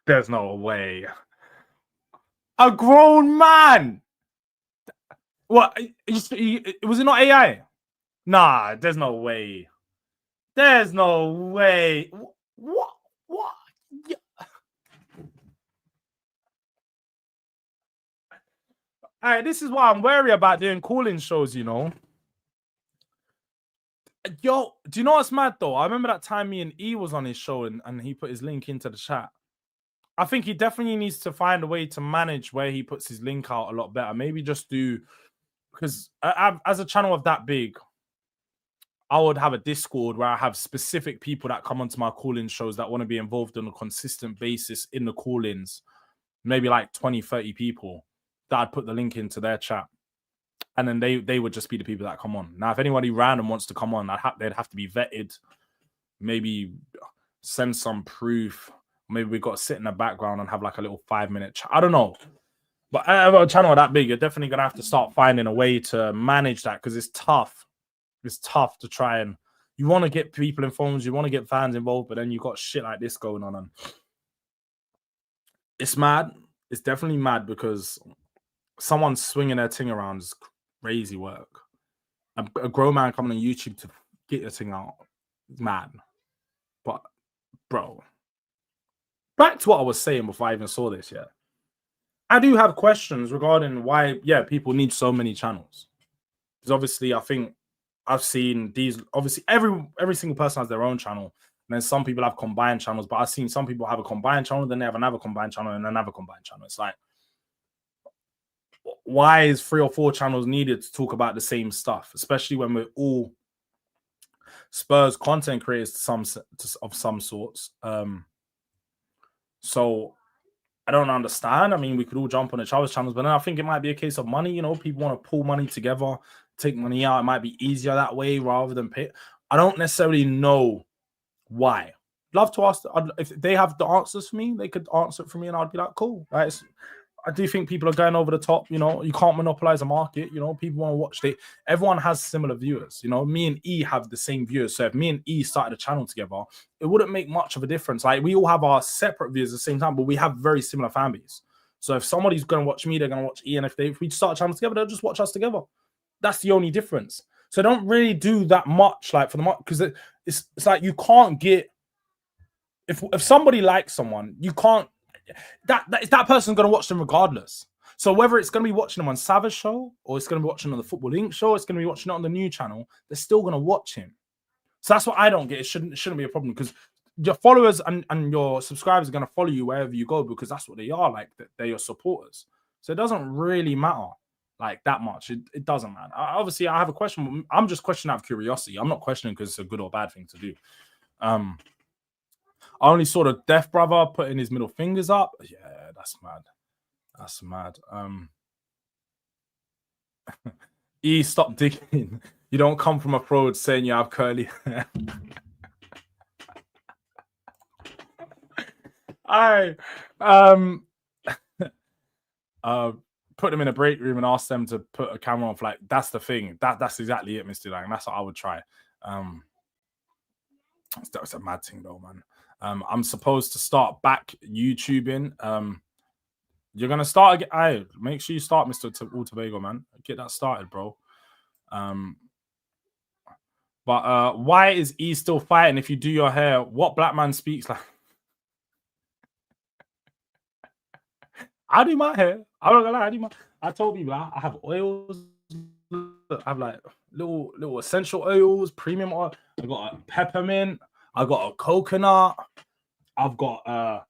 there's no way. A grown man. What? Was it not AI? Nah, there's no way. There's no way. What? What? Yeah. All right, this is why I'm wary about doing call-in shows, you know. Yo, do you know what's mad though? I remember that time me and E was on his show and he put his link into the chat. I think he definitely needs to find a way to manage where he puts his link out a lot better. Maybe just do, because as a channel of that big, I would have a Discord where I have specific people that come onto my call-in shows that want to be involved on a consistent basis in the call-ins. Maybe like 20, 30 people that I'd put the link into their chat. And then they would just be the people that come on. Now, if anybody random wants to come on, they'd have to be vetted. Maybe send some proof. Maybe we've got to sit in the background and have like a little 5-minute chat. I don't know. But a channel that big, you're definitely going to have to start finding a way to manage that, because it's tough. It's tough to try and... You want to get people informed, you want to get fans involved, but then you got shit like this going on. And it's mad. It's definitely mad, because someone swinging their thing around is crazy work. A grown man coming on YouTube to get your thing out, mad. But, bro, back to what I was saying before I even saw this, yeah. I do have questions regarding why, people need so many channels. Because obviously, I think I've seen these, obviously, every single person has their own channel. And then some people have combined channels, but I've seen some people have a combined channel, then they have another combined channel, and another combined channel. It's like, why is 3 or 4 channels needed to talk about the same stuff, especially when we're all Spurs content creators of some sorts? So I don't understand. I mean, we could all jump on each other's channels, but then I think it might be a case of money. You know, people want to pull money together, take money out. It might be easier that way rather than pay. I don't necessarily know why. Love to ask if they have the answers for me. They could answer it for me, and I'd be like, cool. Right? I do think people are going over the top. You know, you can't monopolize a market. You know, people want to watch it. Everyone has similar viewers. You know, me and E have the same viewers. So if me and E started a channel together, it wouldn't make much of a difference. Like, we all have our separate viewers at the same time, but we have very similar fan base. So if somebody's going to watch me, they're going to watch E. And if we start a channel together, they'll just watch us together. That's the only difference. So don't really do that much, like, for the market, because it's like you can't get... If somebody likes someone, you can't... That person's going to watch them regardless. So whether it's going to be watching them on Savage show, or it's going to be watching on the Football Inc. show, it's going to be watching it on the new channel, they're still going to watch him. So that's what I don't get. It shouldn't be a problem, because your followers and your subscribers are going to follow you wherever you go, because that's what they are. Like, they're your supporters. So it doesn't really matter like that much. It doesn't matter. Obviously, I have a question. I'm just questioning out of curiosity. I'm not questioning because it's a good or bad thing to do. I only saw the deaf brother putting his middle fingers up. Yeah, that's mad. That's mad. E, stop digging. You don't come from a fraud saying you have curly hair. I put them in a break room and ask them to put a camera off. Like, that's the thing. That's exactly it, Mr. Lang. That's what I would try. That's a mad thing though, man. I'm supposed to start back YouTubing. You're gonna start again. Make sure you start, Mr. Ultivago, man. Get that started, bro. But why is E still fighting if you do your hair? What black man speaks like? I do my hair. I'm not gonna lie, I told people I have oils. I have like little essential oils, premium oil. I got a peppermint. I got a coconut. I've got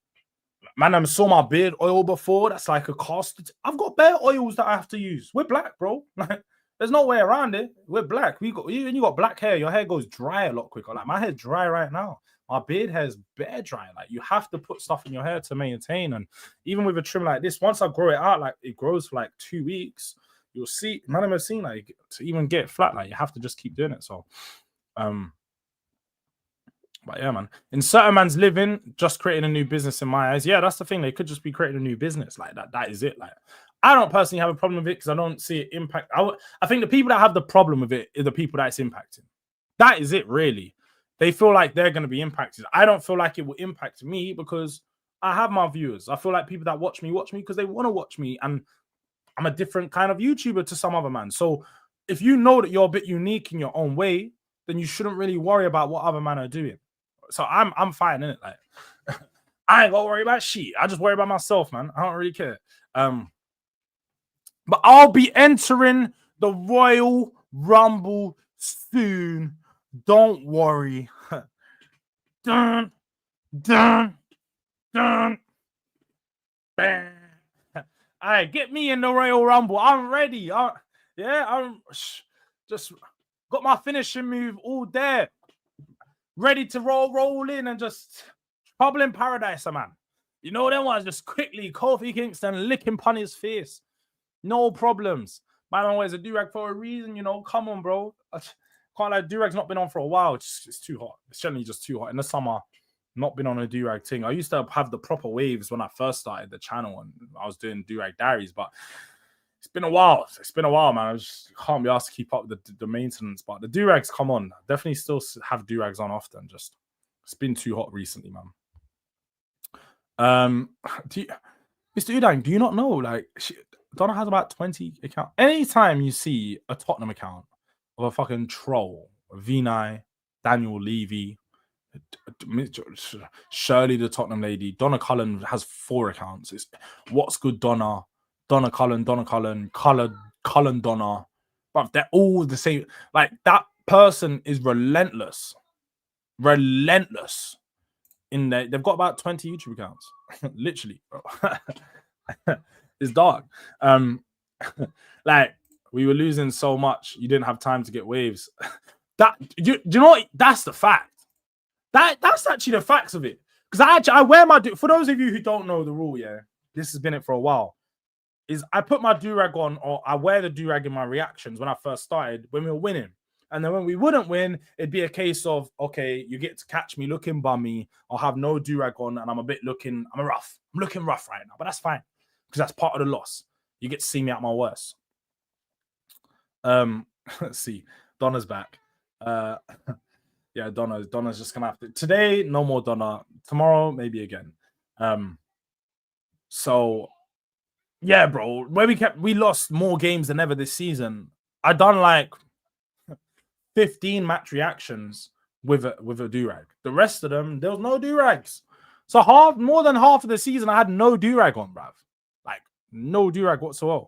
man, I saw my beard oil before. That's like a cost. I've got bare oils that I have to use. We're black, bro. Like, there's no way around it. We're black. You got black hair. Your hair goes dry a lot quicker. Like, my hair's dry right now. My beard hair's bare dry. Like, you have to put stuff in your hair to maintain. And even with a trim like this, once I grow it out, like, it grows for like 2 weeks. You'll see. None of them have seen, like, to even get flat. Like, you have to just keep doing it. So, But yeah, man. In certain man's living, just creating a new business in my eyes. Yeah, that's the thing. They could just be creating a new business. Like that. That is it. Like, I don't personally have a problem with it because I don't see it impact. I think the people that have the problem with it are the people that it's impacting. That is it, really. They feel like they're going to be impacted. I don't feel like it will impact me because I have my viewers. I feel like people that watch me because they want to watch me. And I'm a different kind of YouTuber to some other man. So if you know that you're a bit unique in your own way, then you shouldn't really worry about what other men are doing. So I'm fine in it. Like I ain't gonna worry about shit. I just worry about myself, man. I don't really care. But I'll be entering the Royal Rumble soon. Don't worry. Dun, dun, dun. Bang. All right, get me in the Royal Rumble. I'm ready. I'm just got my finishing move all there. Ready to roll in and just trouble in paradise, man. You know them ones just quickly, Kofi Kingston licking Punny's face. No problems. Man always a Durag for a reason, you know. Come on, bro. Can't lie, Durag's not been on for a while. It's too hot. It's generally just too hot. In the summer, not been on a Durag thing. I used to have the proper waves when I first started the channel and I was doing Durag Diaries, but it's been a while. It's been a while, man. I just can't be asked to keep up with the maintenance. But the Durags, come on. Definitely still have Durags on often. Just it's been too hot recently, man. Mr. Udang, do you not know? Like, Donna has about 20 accounts. Anytime you see a Tottenham account of a fucking troll, Vinay, Daniel Levy, Shirley the Tottenham lady, Donna Cullen has 4 accounts. It's What's Good Donna, Donna Cullen, Cullen Donna. But they're all the same. Like, that person is relentless. Relentless. They've got about 20 YouTube accounts. Literally, bro. It's dark. Like, we were losing so much, you didn't have time to get waves. Do you know what? That's the fact. That's actually the facts of it. Because I wear my for those of you who don't know the rule, yeah, this has been it for a while. Is I put my durag on, or I wear the durag in my reactions when I first started when we were winning. And then when we wouldn't win, it'd be a case of, okay, you get to catch me looking bummy. I'll have no durag on and I'm looking rough right now, but that's fine because that's part of the loss. You get to see me at my worst. Let's see. Donna's back. Yeah, Donna's just gonna have to. Today, no more Donna. Tomorrow, maybe again. So yeah, bro. We lost more games than ever this season. I done like 15 match reactions with a durag. The rest of them, there was no durags. So more than half of the season, I had no durag on, bruv. Like no durag whatsoever.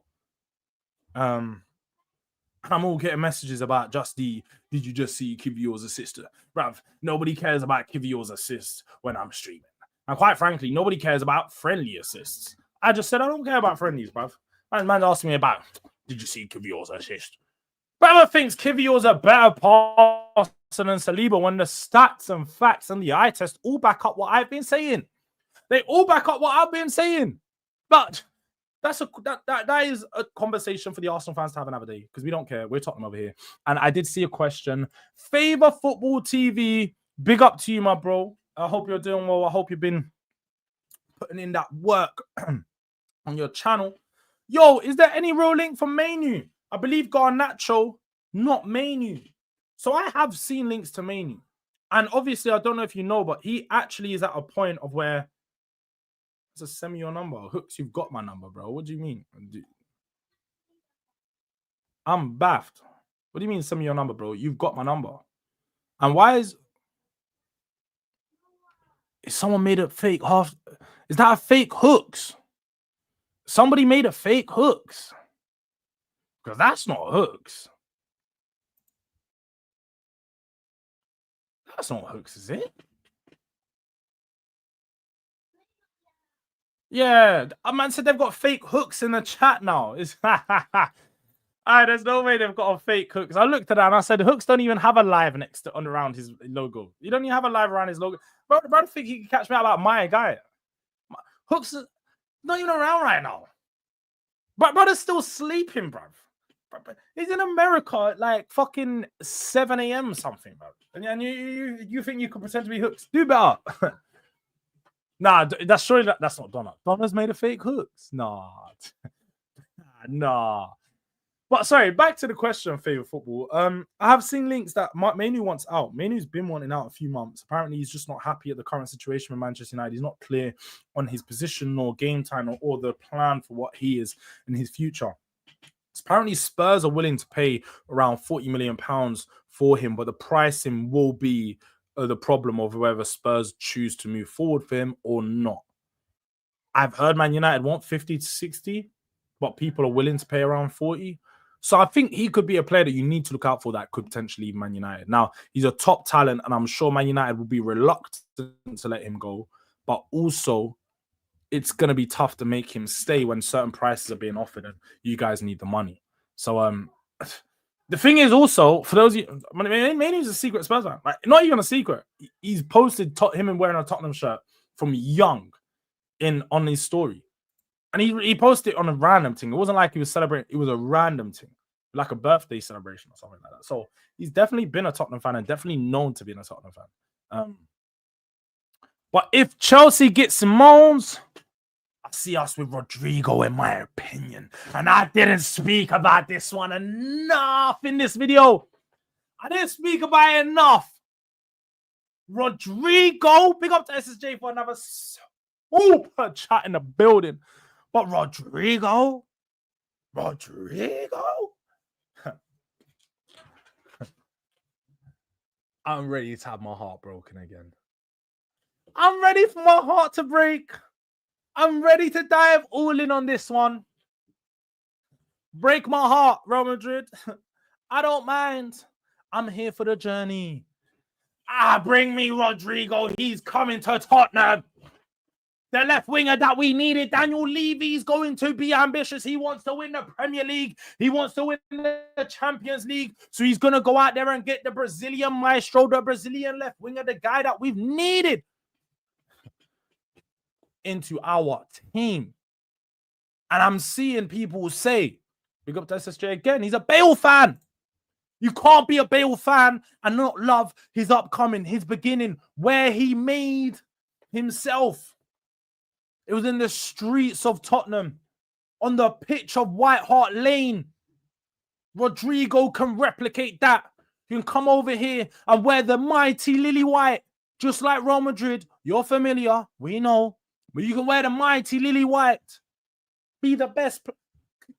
I'm all getting messages about did you just see Kivior's assist? Bruv, nobody cares about Kivior's assist when I'm streaming. And quite frankly, nobody cares about friendly assists. I just said I don't care about friendlies, bruv. Man asked me about, did you see Kivior's assist? Brother thinks Kivior's a better passer than Saliba when the stats and facts and the eye test all back up what I've been saying. They all back up what I've been saying. But that is a conversation for the Arsenal fans to have another day because we don't care. We're Tottenham over here. And I did see a question. Favor Football TV. Big up to you, my bro. I hope you're doing well. I hope you've been putting in that work on your channel. Yo, is there any real link for Mainoo? I believe Garnacho, not Mainoo. So I have seen links to Mainoo. And obviously, I don't know if you know, but he actually is at a point of where just send me your number. Hooks, you've got my number, bro. What do you mean? I'm baffed. What do you mean send me your number, bro? You've got my number. And why is someone made a fake half? Is that a fake Hooks? Somebody made a fake Hooks. Because that's not Hooks. That's not Hooks, is it? Yeah, a man said they've got fake Hooks in the chat now. It's there's no way they've got a fake Hooks. I looked at that and I said Hooks don't even have a live next to around his logo. You don't even have a live around his logo. Bro, I think he can catch me out about my guy. Hooks is not even around right now. But brother's still sleeping, bro. He's in America at like fucking 7 a.m. something, bro. And you think you can pretend to be hooks? Do better. Nah, that's surely that's not Donna. Donna's made a fake hooks. Nah. Nah. But sorry, back to the question, favorite football. I have seen links that Mainoo wants out. Mainoo's been wanting out a few months. Apparently, he's just not happy at the current situation with Manchester United. He's not clear on his position, nor game time, or the plan for what he is in his future. Apparently, Spurs are willing to pay around £40 million for him, but the pricing will be the problem of whether Spurs choose to move forward for him or not. I've heard Man United want 50 to 60, but people are willing to pay around 40. So I think he could be a player that you need to look out for that could potentially leave Man United. Now, he's a top talent, and I'm sure Man United will be reluctant to let him go. But also, it's going to be tough to make him stay when certain prices are being offered and you guys need the money. So the thing is also, for those of you, maybe he's a secret Spurs fan. Like, not even a secret. He's posted him wearing a Tottenham shirt from young on his story. And he posted it on a random thing. It wasn't like he was celebrating. It was a random thing, like a birthday celebration or something like that. So he's definitely been a Tottenham fan and definitely known to be a Tottenham fan. But if Chelsea gets Simone's, I see us with Rodrygo, in my opinion. And I didn't speak about this one enough in this video. I didn't speak about it enough. Rodrygo, big up to SSJ for another super chat in the building. But Rodrygo? I'm ready to have my heart broken again. I'm ready for my heart to break. I'm ready to dive all in on this one. Break my heart, Real Madrid. I don't mind. I'm here for the journey. Bring me Rodrygo. He's coming to Tottenham. The left winger that we needed, Daniel Levy's going to be ambitious. He wants to win the Premier League. He wants to win the Champions League. So he's going to go out there and get the Brazilian maestro, the Brazilian left winger, the guy that we've needed into our team. And I'm seeing people say, big up to SSJ again, he's a Bale fan. You can't be a Bale fan and not love his upcoming, his beginning, where he made himself. It was in the streets of Tottenham, on the pitch of White Hart Lane. Rodrygo can replicate that. You can come over here and wear the mighty lily white, just like Real Madrid. You're familiar, we know. But you can wear the mighty lily white. Be the best.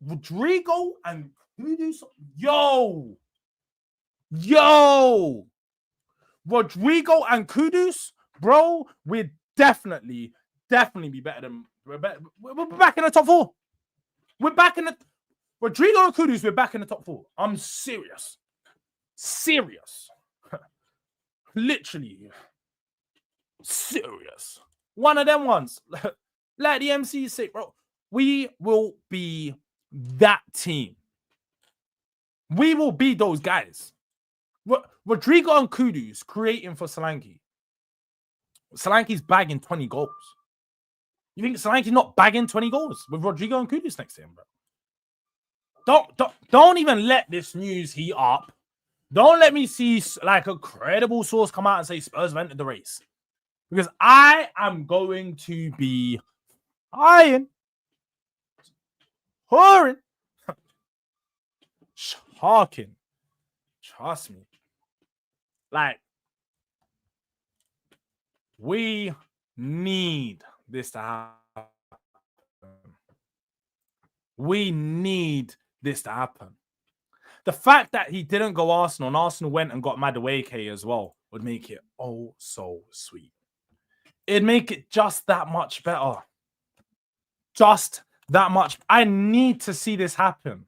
Rodrygo and Kudus. Yo. Rodrygo and Kudus, bro, we're definitely be better than we're back in the top 4. We're back in the Rodrygo and Kudus, we're back in the top 4. I'm serious. Literally serious. One of them ones. Let the MC say, bro. We will be that team. We will be those guys. Rodrygo and Kudus creating for Solanke. Solanke's bagging 20 goals. You think Solanke's not bagging 20 goals with Rodrygo and Kudus next to him, bro? Don't even let this news heat up. Don't let me see like a credible source come out and say Spurs have entered the race. Because I am going to be hurting, sharking. Trust me. Like, we need this to happen. We need this to happen. The fact that he didn't go Arsenal and Arsenal went and got Madueke as well would make it oh so sweet. It'd make it just that much better. Just that much. I need to see this happen.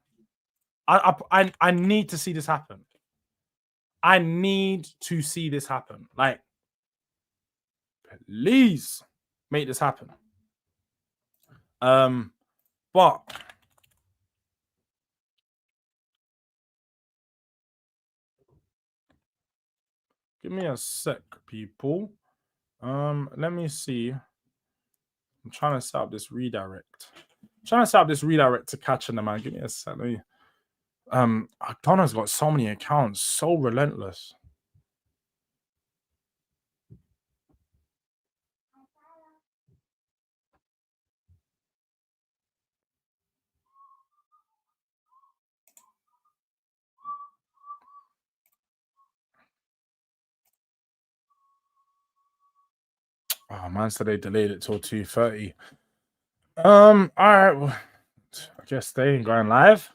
I need to see this happen. I need to see this happen. Like, please make this happen. But give me a sec, people. Let me see. I'm trying to set up this redirect. To catch in the man. Give me a sec. Donna's got so many accounts, so relentless. Oh man, so they delayed it till 2:30. All right. Well, I guess they ain't going live.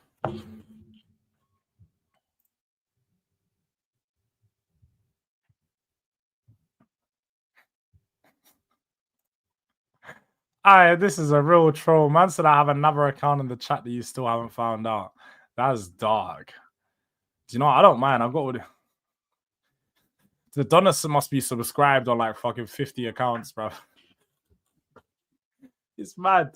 Alright, this is a real troll. Man said I have another account in the chat that you still haven't found out. That's dark. Do you know what? I don't mind. I've got all the Donis must be subscribed on like fucking 50 accounts, bro. It's mad.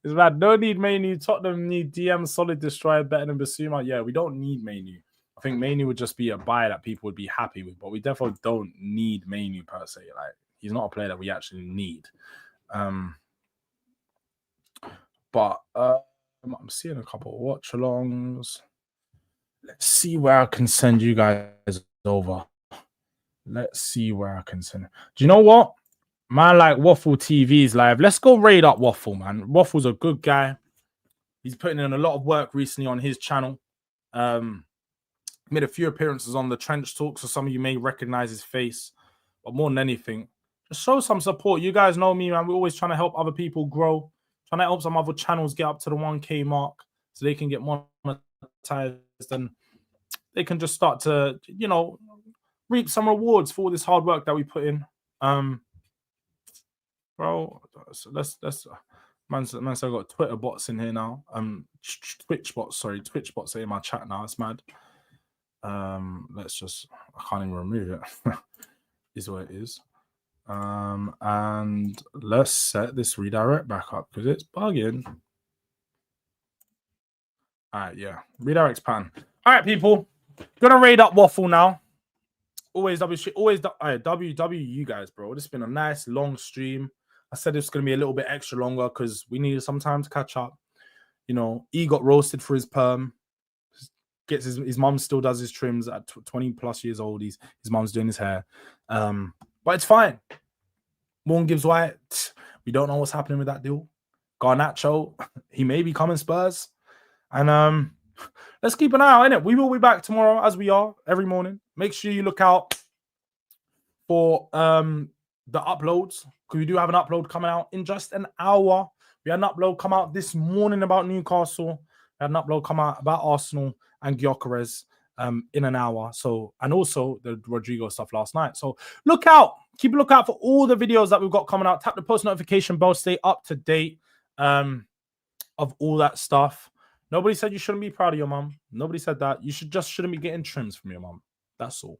It's mad. No need Mainoo. Tottenham need DM solid destroyer better than Basuma. Yeah, we don't need Mainoo. I think Mainoo would just be a buy that people would be happy with, but we definitely don't need Mainoo per se. Like, he's not a player that we actually need. But I'm seeing a couple of watch alongs. Let's see where I can send you guys over. Let's see where I can send. Do you know what? Man, like Waffle TV's live. Let's go raid up Waffle, man. Waffle's a good guy. He's putting in a lot of work recently on his channel. Made a few appearances on the Trench Talk, so some of you may recognize his face. But more than anything, just show some support. You guys know me, man. We're always trying to help other people grow. Trying to help some other channels get up to the 1K mark so they can get monetized and they can just start to, you know, reap some rewards for all this hard work that we put in. Bro, so let's man, so I've got Twitter bots in here now. Twitch bots are in my chat now. It's mad. Let's just, I can't even remove it. Is what it is. And let's set this redirect back up because it's bugging. All right, yeah. Redirect's pan. All right, people. Gonna raid up Waffle now. Always WW you guys, bro. This has been a nice long stream. I said it's gonna be a little bit extra longer because we needed some time to catch up. You know, he got roasted for his perm. Gets his mom still does his trims at 20 plus years old. His mom's doing his hair. But it's fine. Morgan Gibbs White, we don't know what's happening with that deal. Garnacho, he may be coming Spurs. And let's keep an eye out, innit? We will be back tomorrow as we are every morning. Make sure you look out for the uploads because we do have an upload coming out in just an hour. We had an upload come out this morning about Newcastle. We had an upload come out about Arsenal and Gyökeres in an hour. So, and also the Rodrygo stuff last night. So look out. Keep a lookout for all the videos that we've got coming out. Tap the post notification bell. Stay up to date of all that stuff. Nobody said you shouldn't be proud of your mom. Nobody said that. You shouldn't be getting trims from your mom. That's all.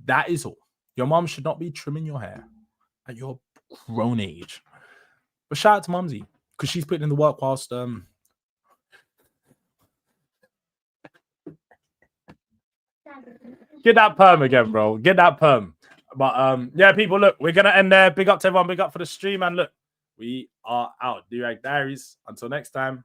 That is all. Your mom should not be trimming your hair at your grown age. But shout out to Mumsy because she's putting in the work whilst get that perm again, bro. Get that perm. But yeah, people, look, we're gonna end there. Big up to everyone. Big up for the stream, and look, we are out. Durag Diaries. Until next time.